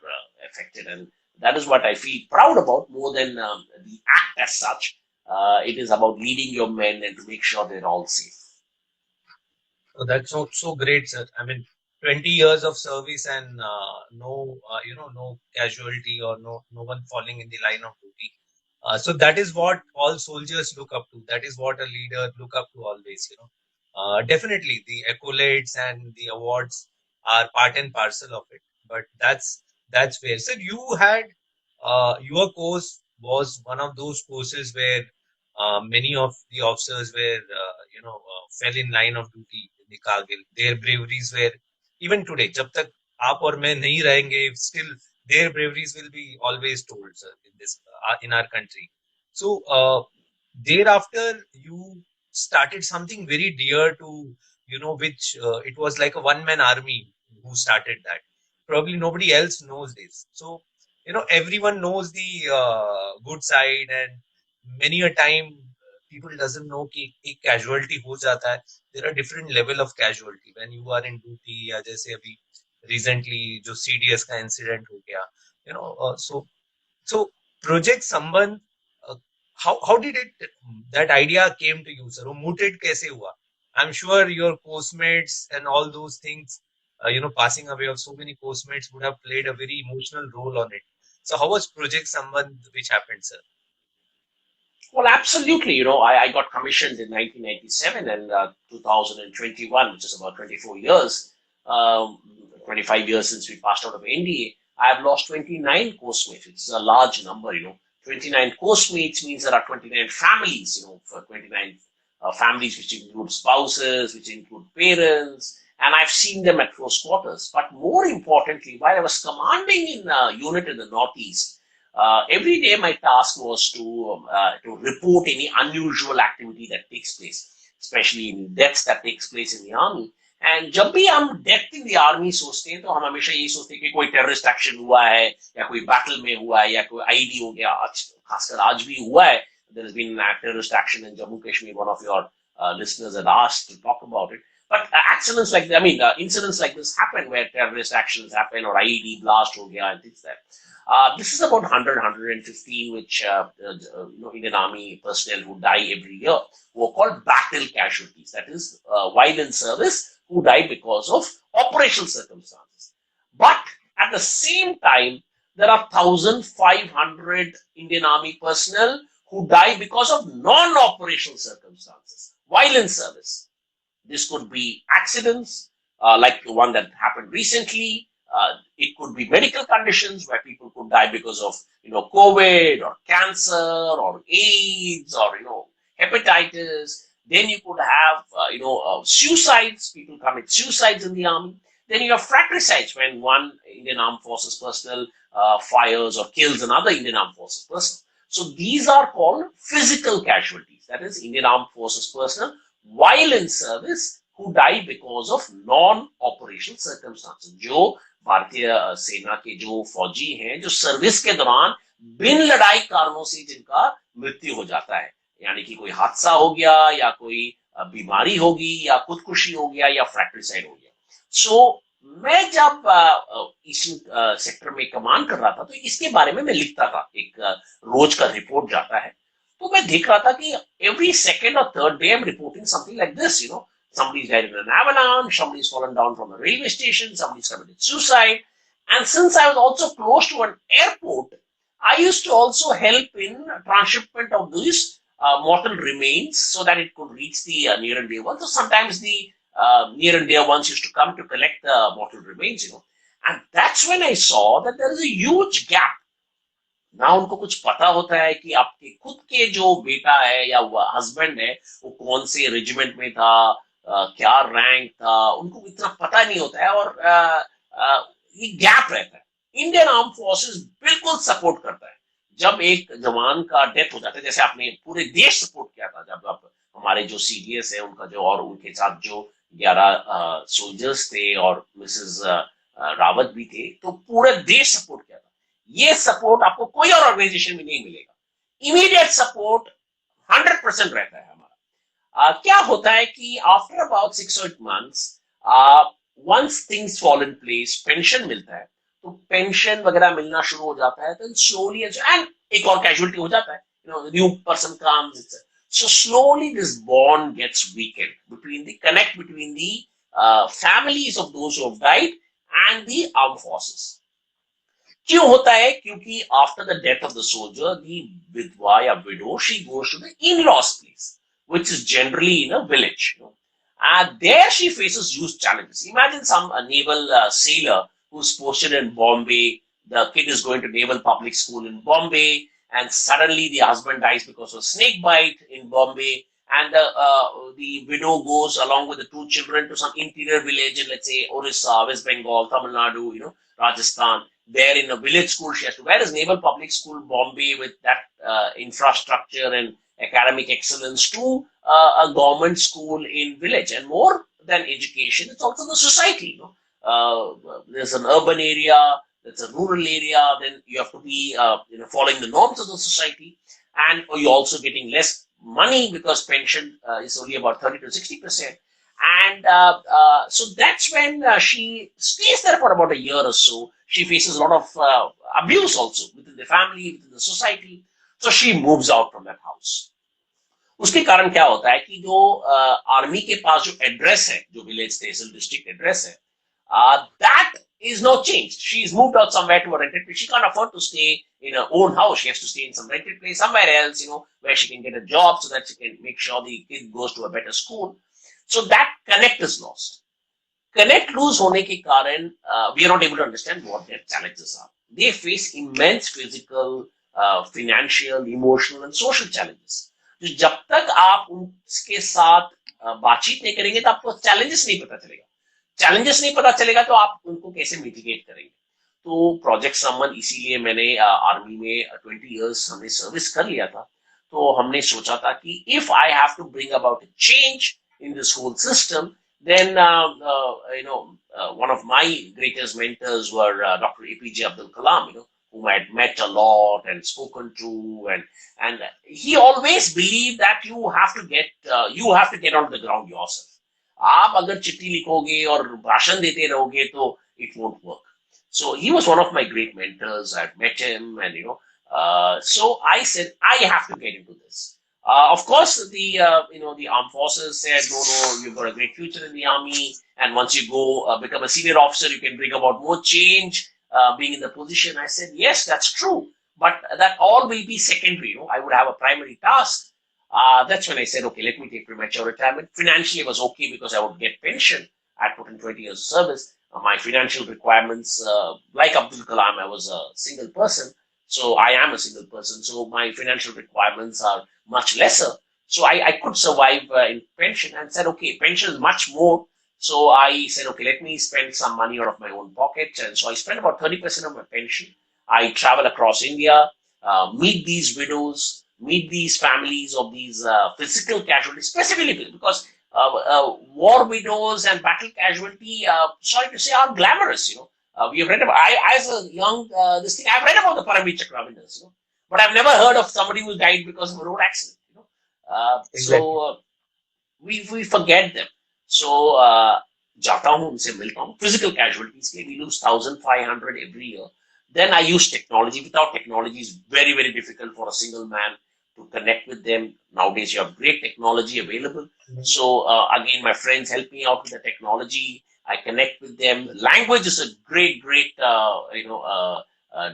affected, and that is what I feel proud about more than the act as such. It is about leading your men and to make sure they're all safe. So that's so great, sir. I mean, 20 years of service and no casualty or no one falling in the line of duty. So that is what all soldiers look up to. That is what a leader look up to always. Definitely the accolades and the awards are part and parcel of it. But that's fair. So you had your course was one of those courses where many of the officers were fell in line of duty in the Kargil. Their braveries were even today. जब तक आप और मैं नहीं रहेंगे, still their braveries will be always told, sir, in our country. So thereafter you started something very dear to which it was like a one-man army who started that. Probably nobody else knows this. So everyone knows the good side, and many a time people doesn't know कि एक casualty हो जाता है. There are different level of casualty when you are in duty, या जैसे अभी recently जो CDS का incident हो गया, so Project Sambandh, uh, how did it that idea came to you, sir? वो mooted कैसे हुआ? I'm sure your postmates and all those things, passing away of so many postmates would have played a very emotional role on it. So how was Project Sambandh which happened, sir? Well, absolutely. I got commissioned in 1997 and 2021, which is about 24 years, 25 years since we passed out of NDA. I have lost 29 course mates. It's a large number. 29 course mates means there are 29 families, for 29 families, which include spouses, which include parents, and I've seen them at close quarters. But more importantly, while I was commanding in a unit in the Northeast, every day my task was to report any unusual activity that takes place, especially in deaths that takes place in the army. And जब भी हम death in the army सोचते हैं तो हम हमेशा यही सोचते हैं कि कोई टेररिस्ट एक्शन हुआ है या कोई बैटल में हुआ है या कोई आईडी हो गया. खासकर आज भी हुआ है. There has been a terrorist action in Jammu Kashmir. One of your listeners had asked to talk about it. But incidents like this happen where terrorist actions happen or IED blast ho gaya and things like that. This is about 100, 115, which Indian Army personnel who die every year, who are called battle casualties. That is, while in service, who die because of operational circumstances. But at the same time, there are 1,500 Indian Army personnel who die because of non-operational circumstances while in service. This could be accidents, like the one that happened recently. It could be medical conditions where people could die because of COVID or cancer or AIDS or hepatitis. Then you could have suicides. People commit suicides in the army. Then you have fratricides when one Indian Armed Forces personnel fires or kills another Indian Armed Forces personnel. So these are called physical casualties. That is Indian Armed Forces personnel while in service who die because of non-operational circumstances. जो भारतीय सेना के जो फौजी हैं जो service के दौरान बिन लड़ाई कारणों से जिनका मृत्यु हो जाता है, यानी कि कोई हादसा हो गया या कोई बीमारी होगी या खुदकुशी हो गया या फ्रैक्ट्रिसाइड हो गया. सो मैं जब इस सेक्टर में कमांड कर रहा था तो इसके बारे में मैं लिखता था. एक रोज का रिपोर्ट जाता है तो मैं देख रहा था कि एवरी सेकेंड और third day I am reporting something like this. Somebody's died in an avalanche, somebody's fallen down from a railway station, somebody's committed suicide. And since I was also close to an airport, I used to also help in transshipment of these mortal remains so that it could reach the near and dear ones. So sometimes the near and dear ones used to come to collect the mortal remains. And that's when I saw that there is a huge gap. ना उनको कुछ पता होता है कि आपके खुद के जो बेटा है या हस्बैंड है वो कौन से रेजिमेंट में था, क्या रैंक था, उनको इतना पता नहीं होता है और ये गैप रहता है. इंडियन आर्म फोर्सेस बिल्कुल सपोर्ट करता है. जब एक जवान का डेथ हो जाता है, जैसे आपने पूरे देश सपोर्ट किया था, जब आप हमारे जो सीडीएस है उनका जो, और उनके साथ जो 11 सोल्जर्स थे और मिसेस रावत भी थे, तो पूरे देश सपोर्ट किया था। ये सपोर्ट आपको कोई और ऑर्गेनाइजेशन में नहीं मिलेगा। इमीडिएट सपोर्ट 100% रहता है हमारा। क्या होता है कि after about 6 or 8 months, once things fall in place, pension मिलता है, तो पेंशन वगैरह मिलना शुरू हो जाता है, तो स्लोली एंड एक और कैजुअलिटी हो जाता है, new person comes, so slowly this bond gets weakened between the connect between the families of those who have died and the armed forces. क्यों होता है? क्योंकि after the death of the soldier, the विधवा या widow, she goes to the in-laws place, which is generally in a village. And there she faces huge challenges. Imagine some naval sailor who's posted in Bombay. The kid is going to naval public school in Bombay, and suddenly the husband dies because of snake bite in Bombay, and the widow goes along with the 2 children to some interior village in, let's say, Orissa, West Bengal, Tamil Nadu, Rajasthan. There in a village school she has to. Where is naval public school Bombay with that infrastructure and academic excellence to a government school in village? And more than education, it's also the society. There's an urban area, there's a rural area, then you have to be following the norms of the society, and you're also getting less money because pension is only about 30 to 60%. And so that's when she stays there for about a year or so. She faces a lot of abuse also within the family, within the society. So she moves out from that house. उसके कारण क्या होता है कि जो army के पास जो address है, जो विलेज तहसील डिस्ट्रिक्ट एड्रेस है, that is now changed. She's moved out somewhere to a rented place. She can't afford to stay in her own house. She has to stay in some rented place somewhere else, where she can get a job so that she can make sure the kid goes to a better school. So that connect is lost. Connect lose होने के कारण we are not able to understand what their challenges are. They face immense physical, financial, emotional and social challenges. तो जब तक आप उनके साथ बातचीत नहीं करेंगे तो आपको चैलेंजेस नहीं पता चलेगा। चैलेंजेस नहीं पता चलेगा तो आप उनको कैसे मिटिगेट करेंगे? तो प्रोजेक्ट संबंध, इसीलिए मैंने आर्मी में 20 years हमने सर्विस कर लिया था, तो हमने सोचा था कि if I have to bring about a change in this whole system, then one of my greatest mentors were Dr. APJ Abdul Kalam, whom I had met a lot and spoken to, and he always believed that you have to get on the ground yourself. आप अगर चिट्ठी लिखोगे और भाषण देते रहोगे तो it won't work. So he was one of my great mentors. I'd met him, and so I said I have to get into this. Of course, the armed forces said, no, you've got a great future in the army, and once you go become a senior officer, you can bring about more change, being in the position. I said, yes, that's true, but that all will be secondary. I would have a primary task. That's when I said, okay, let me take premature retirement. Financially, it was okay because I would get pension. I put in 20 years of service. My financial requirements, like Abdul Kalam, I was a single person. So I am a single person. So my financial requirements are much lesser. So I could survive in pension, and said, okay, pension is much more. So I said, okay, let me spend some money out of my own pocket. And so I spent about 30% of my pension. I travel across India, meet these widows, meet these families of these physical casualties, specifically because war widows and battle casualty, sorry to say, are glamorous. We have read about, as a young, this thing, I've read about the Shaurya Chakra winners, but I've never heard of somebody who died because of a road accident. Exactly. So we forget them. So जाता हूँ, उनसे मिलता हूँ. Physical casualties के we lose 1,500 every year. Then I use technology. Without technology, it's very, very difficult for a single man to connect with them. Nowadays, you have great technology available. Mm-hmm. So again, my friends help me out with the technology. I connect with them. Language is a great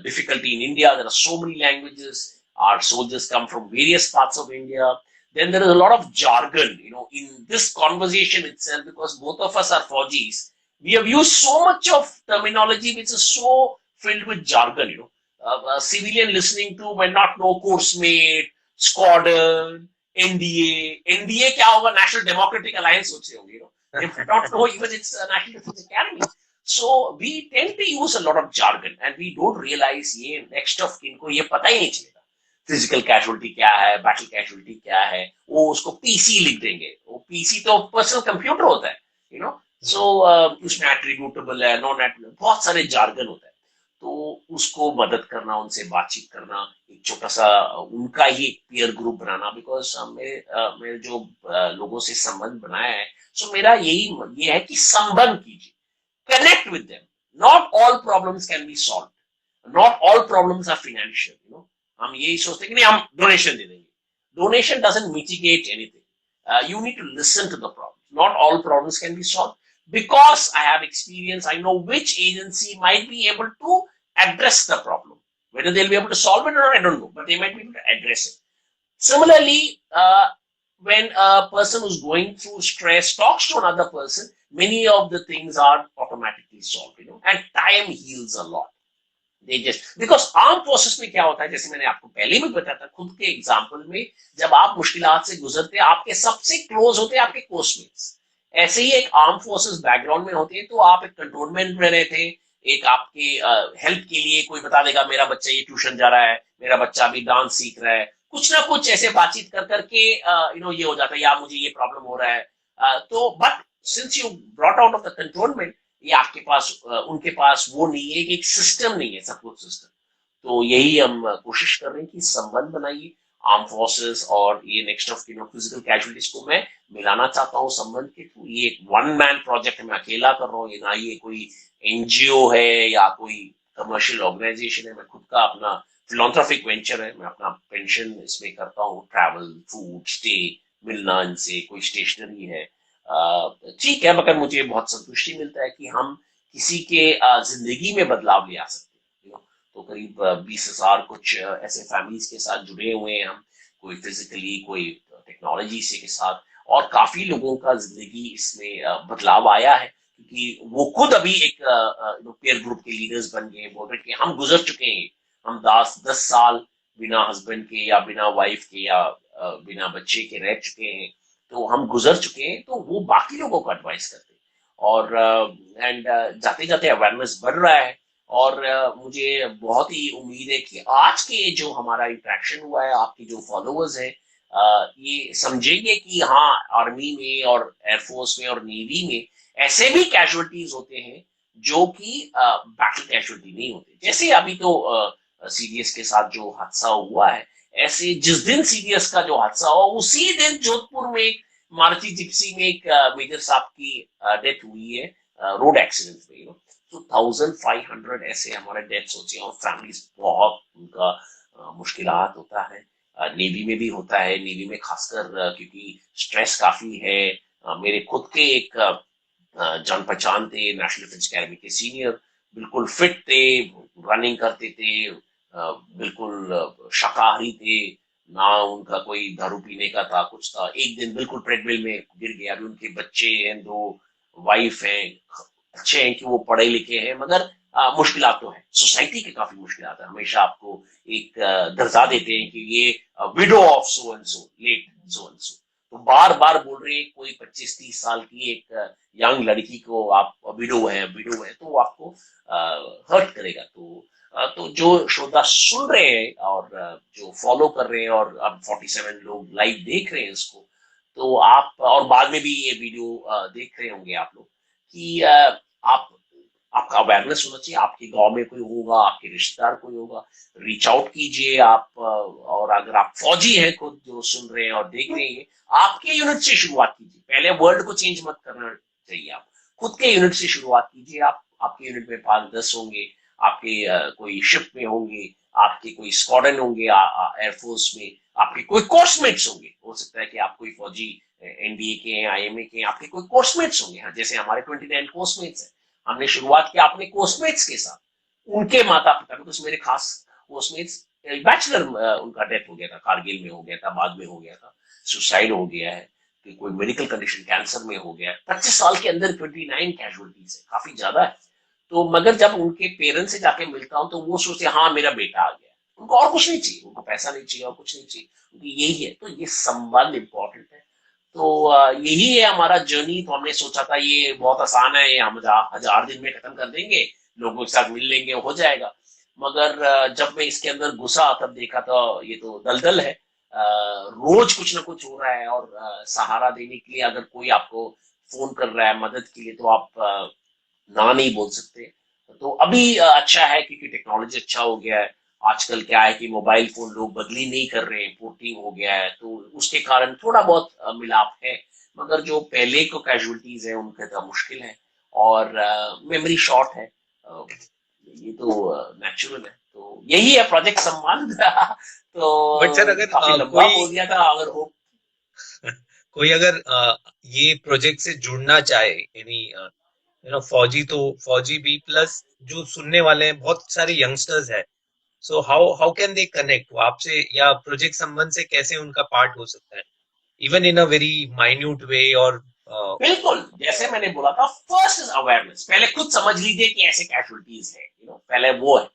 difficulty in India. There are so many languages. Our soldiers come from various parts of India. Then there is a lot of jargon, in this conversation itself, because both of us are Faujis. We have used so much of terminology which is so filled with jargon, a civilian listening to may not know course mate, squadron, NDA. NDA क्या होगा? National Democratic Alliance सोच रहे होंगे, They don't know even it's a National Defense Academy. So we tend to use a lot of jargon and we don't realize ये next of kin को ये पता ही नहीं चलेगा फिजिकल कैजुअलिटी क्या है, बैटल कैजुअलिटी क्या है, वो उसको पीसी लिख देंगे। वो पीसी तो पर्सनल कंप्यूटर होता है, यू नो। सो उसमें एट्रीब्यूटेबल है, नॉन एट्रीब्यूटेबल, बहुत सारे जार्गन होता है। तो उसको मदद करना, उनसे बातचीत करना, एक छोटा सा उनका ही एक पीयर ग्रुप बनाना, बिकॉज मेरे जो लोगों से संबंध बनाया है, सो मेरा यही ये है कि संबंध कीजिए, connect with them. Not all problems can be solved. Not all problems are financial. You know, हम यही सोचते हैं कि नहीं हम डोनेशन दे देंगे। Donation doesn't mitigate anything. You need to listen to the problems. Not all problems can be solved because I have experience. I know which agency might be able to address the problem. Whether they'll be able to solve it or not, I don't know, but they might be able to address it. Similarly, when a person who's going through stress talks to another person, many of the things are automatically solved, you know, and time heals a lot. They just, because arm forces में क्या होता है, जैसे मैंने आपको पहले भी बताया था खुद के एग्जाम्पल में, जब आप मुश्किलात से गुजरते हैं, आपके सबसे क्लोज होते हैं आपके कोर्समेट्स। ऐसे ही एक आर्म फोर्सेस बैकग्राउंड में होते हैं, तो आप एक कंटोनमेंट में रहते हैं, एक आपके हेल्प के लिए कोई बता देगा मेरा बच्चा ये ट्यूशन जा रहा है, मेरा बच्चा अभी डांस सीख रहा है, कुछ ना कुछ ऐसे बातचीत कर करके यू नो ये हो जाता है, या मुझे ये प्रॉब्लम हो रहा है। तो but since you brought out of the cantonment, ये आपके पास उनके पास वो नहीं है कि एक सिस्टम नहीं है, सपोर्ट सिस्टम। तो यही हम कोशिश कर रहे हैं कि संबंध बनाइए आर्म फोर्सेस और ये next of kin physical casualties को मैं मिलाना चाहता हूँ संबंध के थ्रू। ये एक वन मैन प्रोजेक्ट मैं अकेला कर रहा हूँ, ये ना ये कोई एनजीओ है या कोई कमर्शियल ऑर्गेनाइजेशन है, मैं खुद का अपना फिलॉन्थ्रोपिक वेंचर है। मैं अपना पेंशन इसमें करता हूँ, ट्रैवल, फूड, स्टे, मिलना इनसे, कोई स्टेशनरी है, ठीक है, मगर मुझे बहुत संतुष्टि मिलता है कि हम किसी के जिंदगी में बदलाव ले आ सकते हैं। तो करीब 20,000 कुछ ऐसे फैमिलीज के साथ जुड़े हुए हैं हम, कोई फिजिकली, कोई टेक्नोलॉजी से के साथ, और काफी लोगों का जिंदगी इसमें बदलाव आया है, क्योंकि वो खुद अभी एक पीयर ग्रुप के लीडर्स बन गए, बोल रहे कि हम गुजर चुके हैं, हम 10 साल बिना हस्बैंड के या बिना वाइफ के या बिना बच्चे के रह चुके हैं, तो हम गुजर चुके हैं। तो वो बाकी लोगों को एडवाइस करते हैं, और एंड जाते जाते अवेयरनेस बढ़ रहा है। और मुझे बहुत ही उम्मीद है कि आज के जो हमारा इंटरेक्शन हुआ है, आपके जो फॉलोअर्स हैं, ये समझेंगे कि हाँ, आर्मी में और एयरफोर्स में और नेवी में ऐसे भी कैजुअलिटीज होते हैं जो कि बैटल कैजुअलिटी नहीं होते। जैसे अभी तो सीडीएस के साथ जो हादसा हुआ है, ऐसे जिस दिन सीडीएस का जो हादसा हुआ उसी दिन जोधपुर में एक मारुति जिप्सी में एक मेजर साहब की डेथ हुई है रोड एक्सीडेंट में, यू नो। तो 1500 ऐसे हमारे डेथ्स होते हैं, और फैमिलीज बहुत उनका मुश्किलात होता है। नेवी में भी होता है, नेवी में खासकर क्योंकि स्ट्रेस काफी है। मेरे खुद के एक जान पहचान थे, नेशनल डिफेंस अकेडमी के सीनियर, बिल्कुल फिट थे, रनिंग करते थे, बिल्कुल शाकाहारी थे, ना उनका कोई दारू पीने का था, कुछ था। एक दिन बिल्कुल ट्रेडमिल में गिर गया। अभी उनके बच्चे हैं, 2 वाइफ हैं, अच्छे हैं कि वो पढ़े लिखे हैं, मगर मुश्किलात तो है, सोसाइटी के काफी मुश्किलात है। हमेशा आपको एक दर्जा देते हैं कि ये widow of so and so, late so and so. तो बार बार बोल रहे हैं, कोई 25-30 साल की एक यंग लड़की को आप विडो है, विडो है, तो वो आपको हर्ट करेगा। तो जो श्रोता सुन रहे हैं और जो फॉलो कर रहे हैं, और अब 47 लोग लाइव देख रहे हैं इसको, तो आप, और बाद में भी ये वीडियो देख रहे होंगे आप लोग, कि आप, आपका अवेयरनेस होना चाहिए। आपके गांव में कोई होगा, आपके रिश्तेदार कोई होगा, रीच आउट कीजिए आप। और अगर आप फौजी हैं खुद जो सुन रहे हैं और देख रहे हैं, आपके यूनिट से शुरुआत कीजिए। पहले वर्ल्ड को चेंज मत करना चाहिए, आप खुद के यूनिट से शुरुआत कीजिए। आप, आपके यूनिट में 5-10 होंगे, आपके कोई शिप में होंगे, आपके कोई स्क्वाड्रन होंगे एयरफोर्स में, आपके कोई कोर्समेट्स होंगे। हो सकता है कि आप कोई फौजी एनडीए के हैं, आईएमए के हैं, आपके कोई कोर्समेट्स होंगे। जैसे हमारे 29 कोर्समेट्स हैं, हमने शुरुआत की अपने कोर्समेट्स के साथ, उनके माता पिता, बिकॉज मेरे खास कोर्समेट्स बैचलर उनका डेथ हो गया था, कारगिल में हो गया था, बाद में हो गया था, सुसाइड हो गया है, कि कोई मेडिकल कंडीशन कैंसर में हो गया है। 25 साल के अंदर 29 कैजुअलिटीज है, काफी ज्यादा है। तो मगर जब उनके पेरेंट्स से जाके मिलता हूँ, तो वो सोचते हैं हाँ मेरा बेटा आ गया, उनको और कुछ नहीं चाहिए, उनको पैसा नहीं चाहिए और कुछ नहीं चाहिए, उनकी यही है। तो ये संबंध इंपॉर्टेंट है। तो यही है हमारा जर्नी। तो हमने सोचा था ये बहुत आसान है, ये हम 1000 दिन में खत्म कर देंगे, लोगों के साथ मिल लेंगे, हो जाएगा। मगर जब मैं इसके अंदर घुसा तब देखा तो ये तो दलदल है। रोज कुछ ना कुछ हो रहा है, और सहारा देने के लिए अगर कोई आपको फोन कर रहा है मदद के लिए, तो आप ना नहीं बोल सकते। तो अभी अच्छा है क्योंकि टेक्नोलॉजी अच्छा हो गया है। आजकल क्या है कि मोबाइल फोन लोग बदली नहीं कर रहे हैं, पोर्टिंग हो गया है, तो उसके कारण थोड़ा बहुत मिलाप है। मगर जो पहले को कैजुअलिटीज है उनके तो मुश्किल है, और मेमोरी शॉर्ट है। ये तो नेचुरल है। तो यही है प्रोजेक्ट संबंध। बट सर, तो अगर काफी लंबा कोई बोल दिया था, अगर हो। कोई अगर ये प्रोजेक्ट से जुड़ना चाहे, यानी फौजी, तो फौजी भी प्लस जो सुनने वाले हैं बहुत सारे यंगस्टर्स है, so how how can they connect वो आपसे, या प्रोजेक्ट संबंध से कैसे उनका पार्ट हो सकता है, even in a very minute way? और बिल्कुल, जैसे मैंने बोला था, फर्स्ट इज अवेयरनेस। पहले खुद समझ लीजिए कि ऐसे कैजुअलिटीज है, पहले वो है।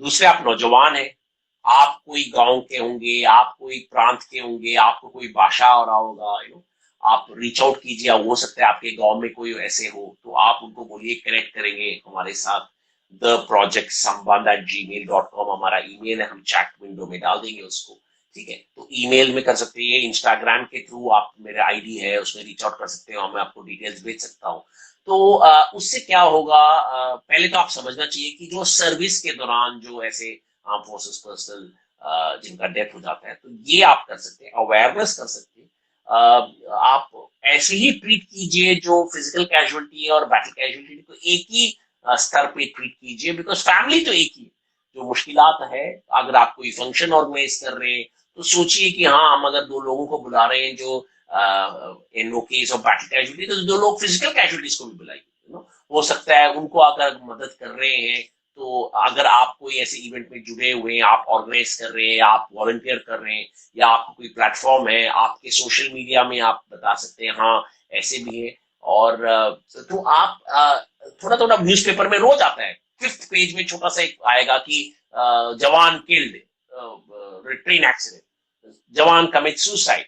दूसरे, आप नौजवान हैं, आप कोई गांव के होंगे, आप कोई प्रांत के होंगे, आपको कोई भाषा आ रहा होगा, आप रीच आउट कीजिए। हो सकता है आपके गांव में कोई ऐसे हो, तो आप उनको बोलिए, कनेक्ट करेंगे हमारे साथ। द प्रोजेक्ट संबंध @gmail.com हमारा ईमेल है, हम चैट विंडो में डाल देंगे उसको। ठीक है, तो ईमेल में कर सकते हैं, इंस्टाग्राम के थ्रू आप, मेरा आईडी है उसमें रीच आउट कर सकते हो, मैं आपको डिटेल्स भेज सकता हूँ। तो उससे क्या होगा, पहले तो आप समझना चाहिए कि जो सर्विस के दौरान जो ऐसे आर्म फोर्सेस पर्सनल जिनका डेथ हो जाता है, तो ये आप कर सकते हैं, अवेयरनेस कर सकते हैं। आप ऐसे ही ट्रीट कीजिए, जो फिजिकल कैजुअलिटी है और बैटल कैजुअलिटी को एक ही स्तर पे ट्रीट कीजिए, बिकॉज फैमिली तो एक ही है। जो मुश्किलात है, अगर आप कोई फंक्शन ऑर्गेनाइज कर रहे हैं, तो सोचिए कि हाँ, हम अगर 2 लोगों को बुला रहे हैं जो in no case of battle casualty, तो 2 लोग फिजिकल कैजुअलिटीज को भी बुलाइए। हो सकता है उनको अगर मदद कर रहे हैं, तो अगर आप कोई ऐसे इवेंट में जुड़े हुए हैं, आप ऑर्गेनाइज कर रहे हैं, आप वॉलंटियर कर रहे हैं, या आपको कोई प्लेटफॉर्म है, आपके सोशल मीडिया में आप बता सकते हैं हाँ ऐसे भी है। और तो आप थोड़ा थोड़ा न्यूज़पेपर में रोज आता है, 5th पेज में छोटा सा एक आएगा कि जवान किल्ड, ट्रेन एक्सीडेंट, जवान कमिट सुसाइड।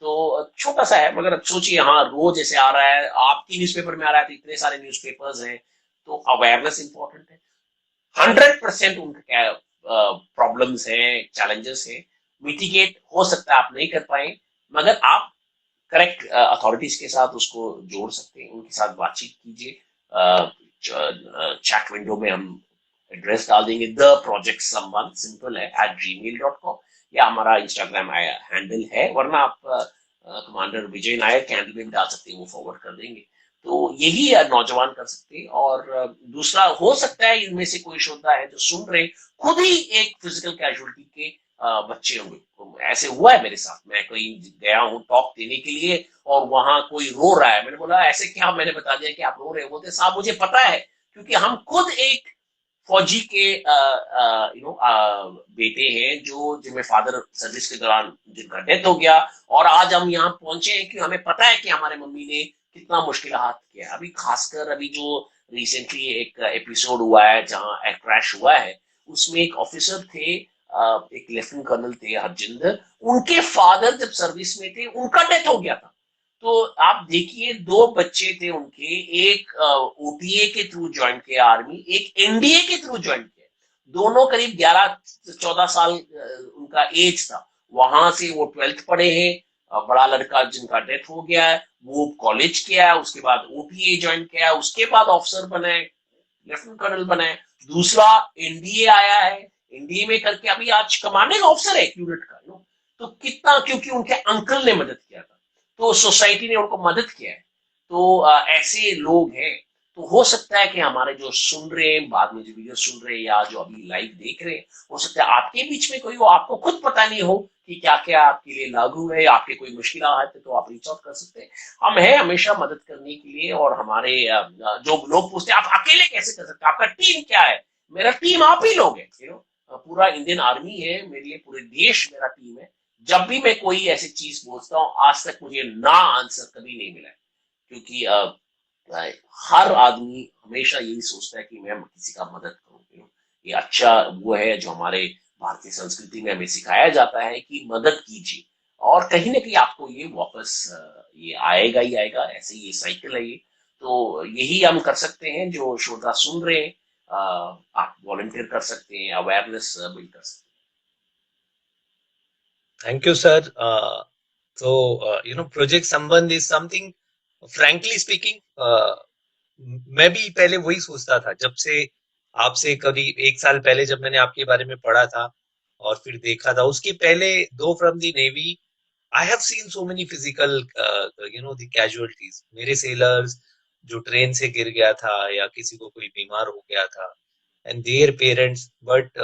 तो छोटा सा है, मगर अब सोचिए, हाँ रोज ऐसे आ रहा है, आपकी न्यूज़पेपर में आ रहा है, तो इतने सारे न्यूज़पेपर्स हैं। तो अवेयरनेस इंपॉर्टेंट है। 100% उनके प्रॉब्लम्स हैं, चैलेंजेस हैं, मिटिगेट हो सकता है आप नहीं कर पाए, मगर आप करेक्ट अथॉरिटीज के साथ उसको जोड़ सकते हैं, उनके साथ बातचीत कीजिए। चैट विंडो में हम एड्रेस डाल देंगे, द प्रोजेक्ट संबंध, सिंपल है, @gmail.com, या हमारा इंस्टाग्राम हैंडल है, वरना आप कमांडर विजय नायर के हैंडल में भी डाल सकते हैं, वो फॉरवर्ड कर देंगे। तो यही नौजवान कर सकते हैं। और दूसरा, हो सकता है इनमें से कोई श्रोता है जो सुन रहे, खुद ही एक फिजिकल कैजुअलिटी के बच्चे होंगे। तो ऐसे हुआ है मेरे साथ, मैं कहीं गया हूँ टॉक देने के लिए, और वहां कोई रो रहा है, मैंने बोला ऐसे क्या, मैंने बता दिया कि आप रो रहे हो। बोलते साहब मुझे पता है, क्योंकि हम खुद एक फौजी के बेटे हैं, जो जिनमें फादर सर्विस के दौरान जिनका डेथ हो गया, और आज हम यहाँ पहुंचे हैं कि हमें पता है कि हमारे मम्मी ने कितना मुश्किल हाथ किया। अभी खासकर अभी जो रिसेंटली एक एपिसोड हुआ है जहाँ एयर क्रैश हुआ है, उसमें एक ऑफिसर थे, एक लेफ्टिनेंट कर्नल थे हरजिंदर, उनके फादर जब सर्विस में थे उनका डेथ हो गया था। तो आप देखिए, 2 बच्चे थे उनके, एक ओटीए के थ्रू ज्वाइन किया आर्मी, एक एनडीए के थ्रू ज्वाइन किया। दोनों करीब 11-14 साल उनका एज था। वहां से वो 12th पढ़े हैं। बड़ा लड़का जिनका डेथ हो गया है, वो कॉलेज किया है, उसके बाद ओटीए ज्वाइन किया है, उसके बाद ऑफिसर बने, लेफ्टिनेंट कर्नल बने। दूसरा एनडीए आया है, एनडीए में करके अभी आज कमांडिंग ऑफिसर है यूनिट का। तो कितना, क्योंकि उनके अंकल ने मदद किया था, तो सोसाइटी ने उनको मदद किया है। तो ऐसे लोग हैं। तो हो सकता है कि हमारे जो सुन रहे हैं, बाद में जो वीडियो सुन रहे हैं, या जो अभी लाइव देख रहे हैं, हो सकता है आपके बीच में कोई हो, आपको खुद पता नहीं हो कि क्या क्या आपके लिए लागू है, आपके कोई मुश्किल है, तो आप रीच आउट कर सकते हैं। हम हैं हमेशा मदद करने के लिए। और हमारे जो लोग पूछते हैं आप अकेले कैसे कर सकते हैं, आपका टीम क्या है, मेरा टीम आप ही लोग है। पूरा इंडियन आर्मी है मेरे लिए, पूरे देश मेरा टीम है। जब भी मैं कोई ऐसी चीज पूछता हूँ, आज तक मुझे ना आंसर कभी नहीं मिला है, क्योंकि हर आदमी हमेशा यही सोचता है कि मैं किसी का मदद करूं। ये अच्छा वो है जो हमारे भारतीय संस्कृति में हमें सिखाया जाता है कि मदद कीजिए। और कहीं ना कहीं आपको ये वापस ये आएगा ही आएगा, ऐसे ये साइकिल है ये। तो यही हम कर सकते हैं जो श्रोता सुन रहे हैं, आप वॉलंटियर कर सकते हैं, अवेयरनेस बिल्ड कर सकते थैंक यू सर। प्रोजेक्ट संबंध इज समथिंग, फ्रैंकली स्पीकिंग, मैं भी पहले वही सोचता था जब से आपसे करीब 1 साल पहले जब मैंने आपके बारे में पढ़ा था और फिर देखा था उसके पहले, दो from the navy I have seen so many physical the casualties, मेरे सेलर्स जो ट्रेन से गिर गया था या किसी को कोई बीमार हो गया था एंड देयर पेरेंट्स, बट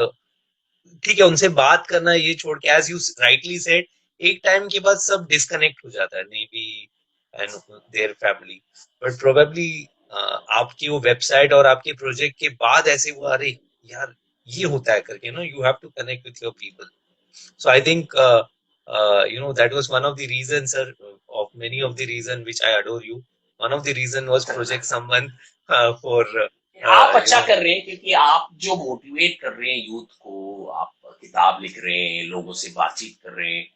ठीक है उनसे बात करना ये छोड़ के, एज यू राइटली सेड, एक टाइम के बाद सब डिस्कनेक्ट हो जाता है, navy and their family. But probably आपकी वो वेबसाइट और आपके प्रोजेक्ट के बाद ऐसे हुआ, अरे यार ये होता है करके, you have to connect with your people. So I think that was one of the reasons, sir, of many of the reason which I adore you. One of the reason was Project हैं। Sambandh for आप you अच्छा know कर रहे हैं क्योंकि आप जो motivate कर रहे हैं यूथ को, आप किताब लिख रहे हैं, लोगों से बातचीत कर रहे हैं,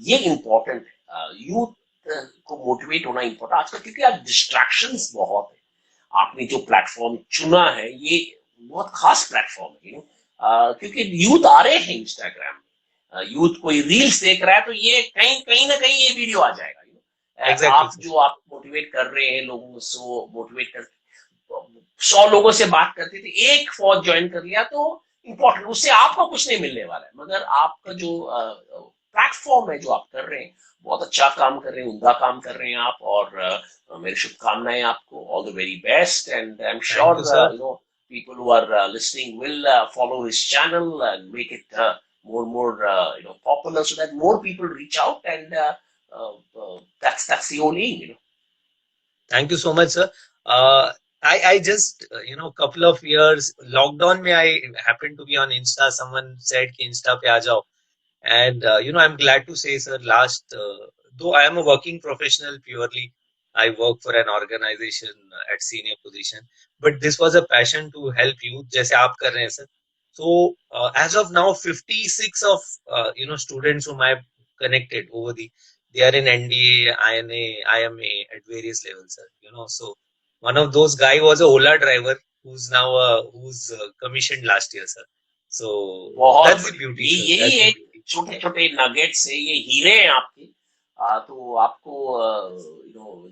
ये इम्पोर्टेंट है। यूथ को मोटिवेट होना इम्पोर्टेंट आजकल, क्योंकि आज डिस्ट्रैक्शंस बहुत है। आपने जो प्लेटफॉर्म चुना है ये बहुत खास प्लेटफॉर्म है, क्योंकि यूथ आ रहे हैं इंस्टाग्राम में, यूथ कोई रील्स देख रहा है तो ये कहीं कहीं ना कहीं ये वीडियो आ जाएगा। exactly आप sir. जो आप मोटिवेट कर रहे हैं लोगों को, मोटिवेट कर 100 लोगों से बात करते थे, एक फौज ज्वाइन कर लिया तो इम्पोर्टेंट, उससे आपको कुछ नहीं मिलने वाला है, मगर आपका जो प्लेटफॉर्म है जो आप कर रहे हैं, बहुत अच्छा काम कर रहे हैं, उम्दा काम कर रहे हैं आप। और मेरी शुभकामनाएं आपको, all the very best, and I M Thank sure you sir. people who are listening will follow his channel and make it more popular so that more people reach out, and that's the only aim. Thank you so much sir. I just couple of years lockdown में I happened to be on Insta. Someone said कि Insta पे आ जाओ. And I'm glad to say, sir, though I am a working professional purely, I work for an organization at senior position, but this was a passion to help youth, जैसे आप कर रहे हैं, sir. So, as of now, 56 of, students whom I've connected they are in NDA, INA, IMA at various levels, sir. So one of those guy was a Ola driver who's commissioned last year, sir. So बहुत that's the बढ़िया, beauty, ये sir. यही That's the एक beauty. छोटे छोटे nuggets है, ये हीरे हैं आपके। तो आपको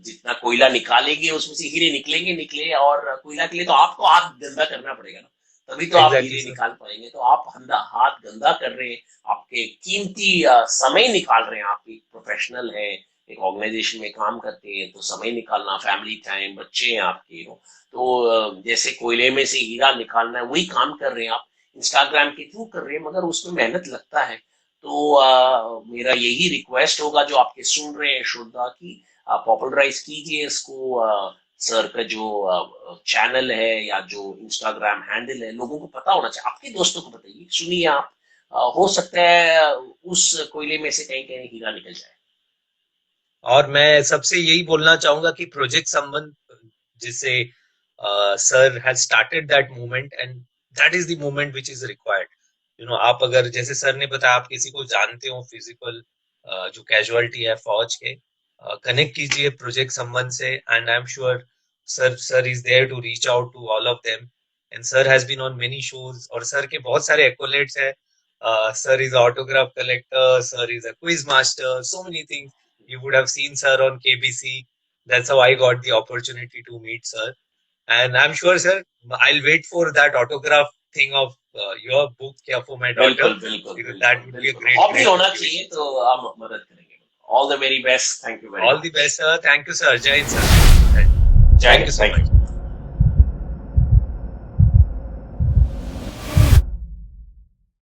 जितना कोयला निकालेंगे उसमें से हीरे निकलेंगे निकले, और कोयला के लिए तो आपको हाथ गंदा करना पड़ेगा ना, तभी तो आप Exactly, हीरे sir. निकाल पाएंगे। तो आप हाथ गंदा कर रहे हैं, आपके कीमती समय निकाल रहे हैं, आप एक प्रोफेशनल है, एक ऑर्गेनाइजेशन में काम करते हैं, तो समय निकालना, फैमिली टाइम, बच्चे हैं आपके, तो जैसे कोयले में से हीरा निकालना है वही काम कर रहे हैं आप, इंस्टाग्राम के थ्रू कर रहे हैं, मगर उसमें मेहनत लगता है। तो मेरा यही रिक्वेस्ट होगा जो आपके सुन रहे हैं श्रोता की, आप पॉपुलराइज कीजिए इसको। सर का जो चैनल है या जो इंस्टाग्राम हैंडल है, लोगों को पता होना चाहिए, आपके दोस्तों को बताइए, सुनिए आप, हो सकता है उस कोयले में से कहीं कहीं हीरा निकल जाए। और मैं सबसे यही बोलना चाहूंगा कि प्रोजेक्ट संबंध, जिससे sir has started that movement, and that is the movement which is required. आप अगर जैसे सर ने बताया आप किसी को जानते हो फिजिकल जो कैजुअलिटी है फौज के, कनेक्ट कीजिए प्रोजेक्ट संबंध से, and I am sure sir is there to reach out to all of them. And sir has been on many shows, और सर के बहुत सारे एक्कोलेट्स है। Sir is autograph collector, sir is a quiz master, so many things. You would have seen sir on KBC. That's how I got the opportunity to meet sir. And I'm sure, sir, I'll wait for that autograph thing of your book, yeah, for my daughter, बिल्कुल बिल्कुल because बिल्कुल that would be a बिल्कुल, great, hobby great होना चाहिए motivation, sir. तो हम मदद करेंगे। All the very best, thank you very All the much. best, sir. Thank you, sir. Jai Hind, sir. जय Thank Hind, you so thank much. You.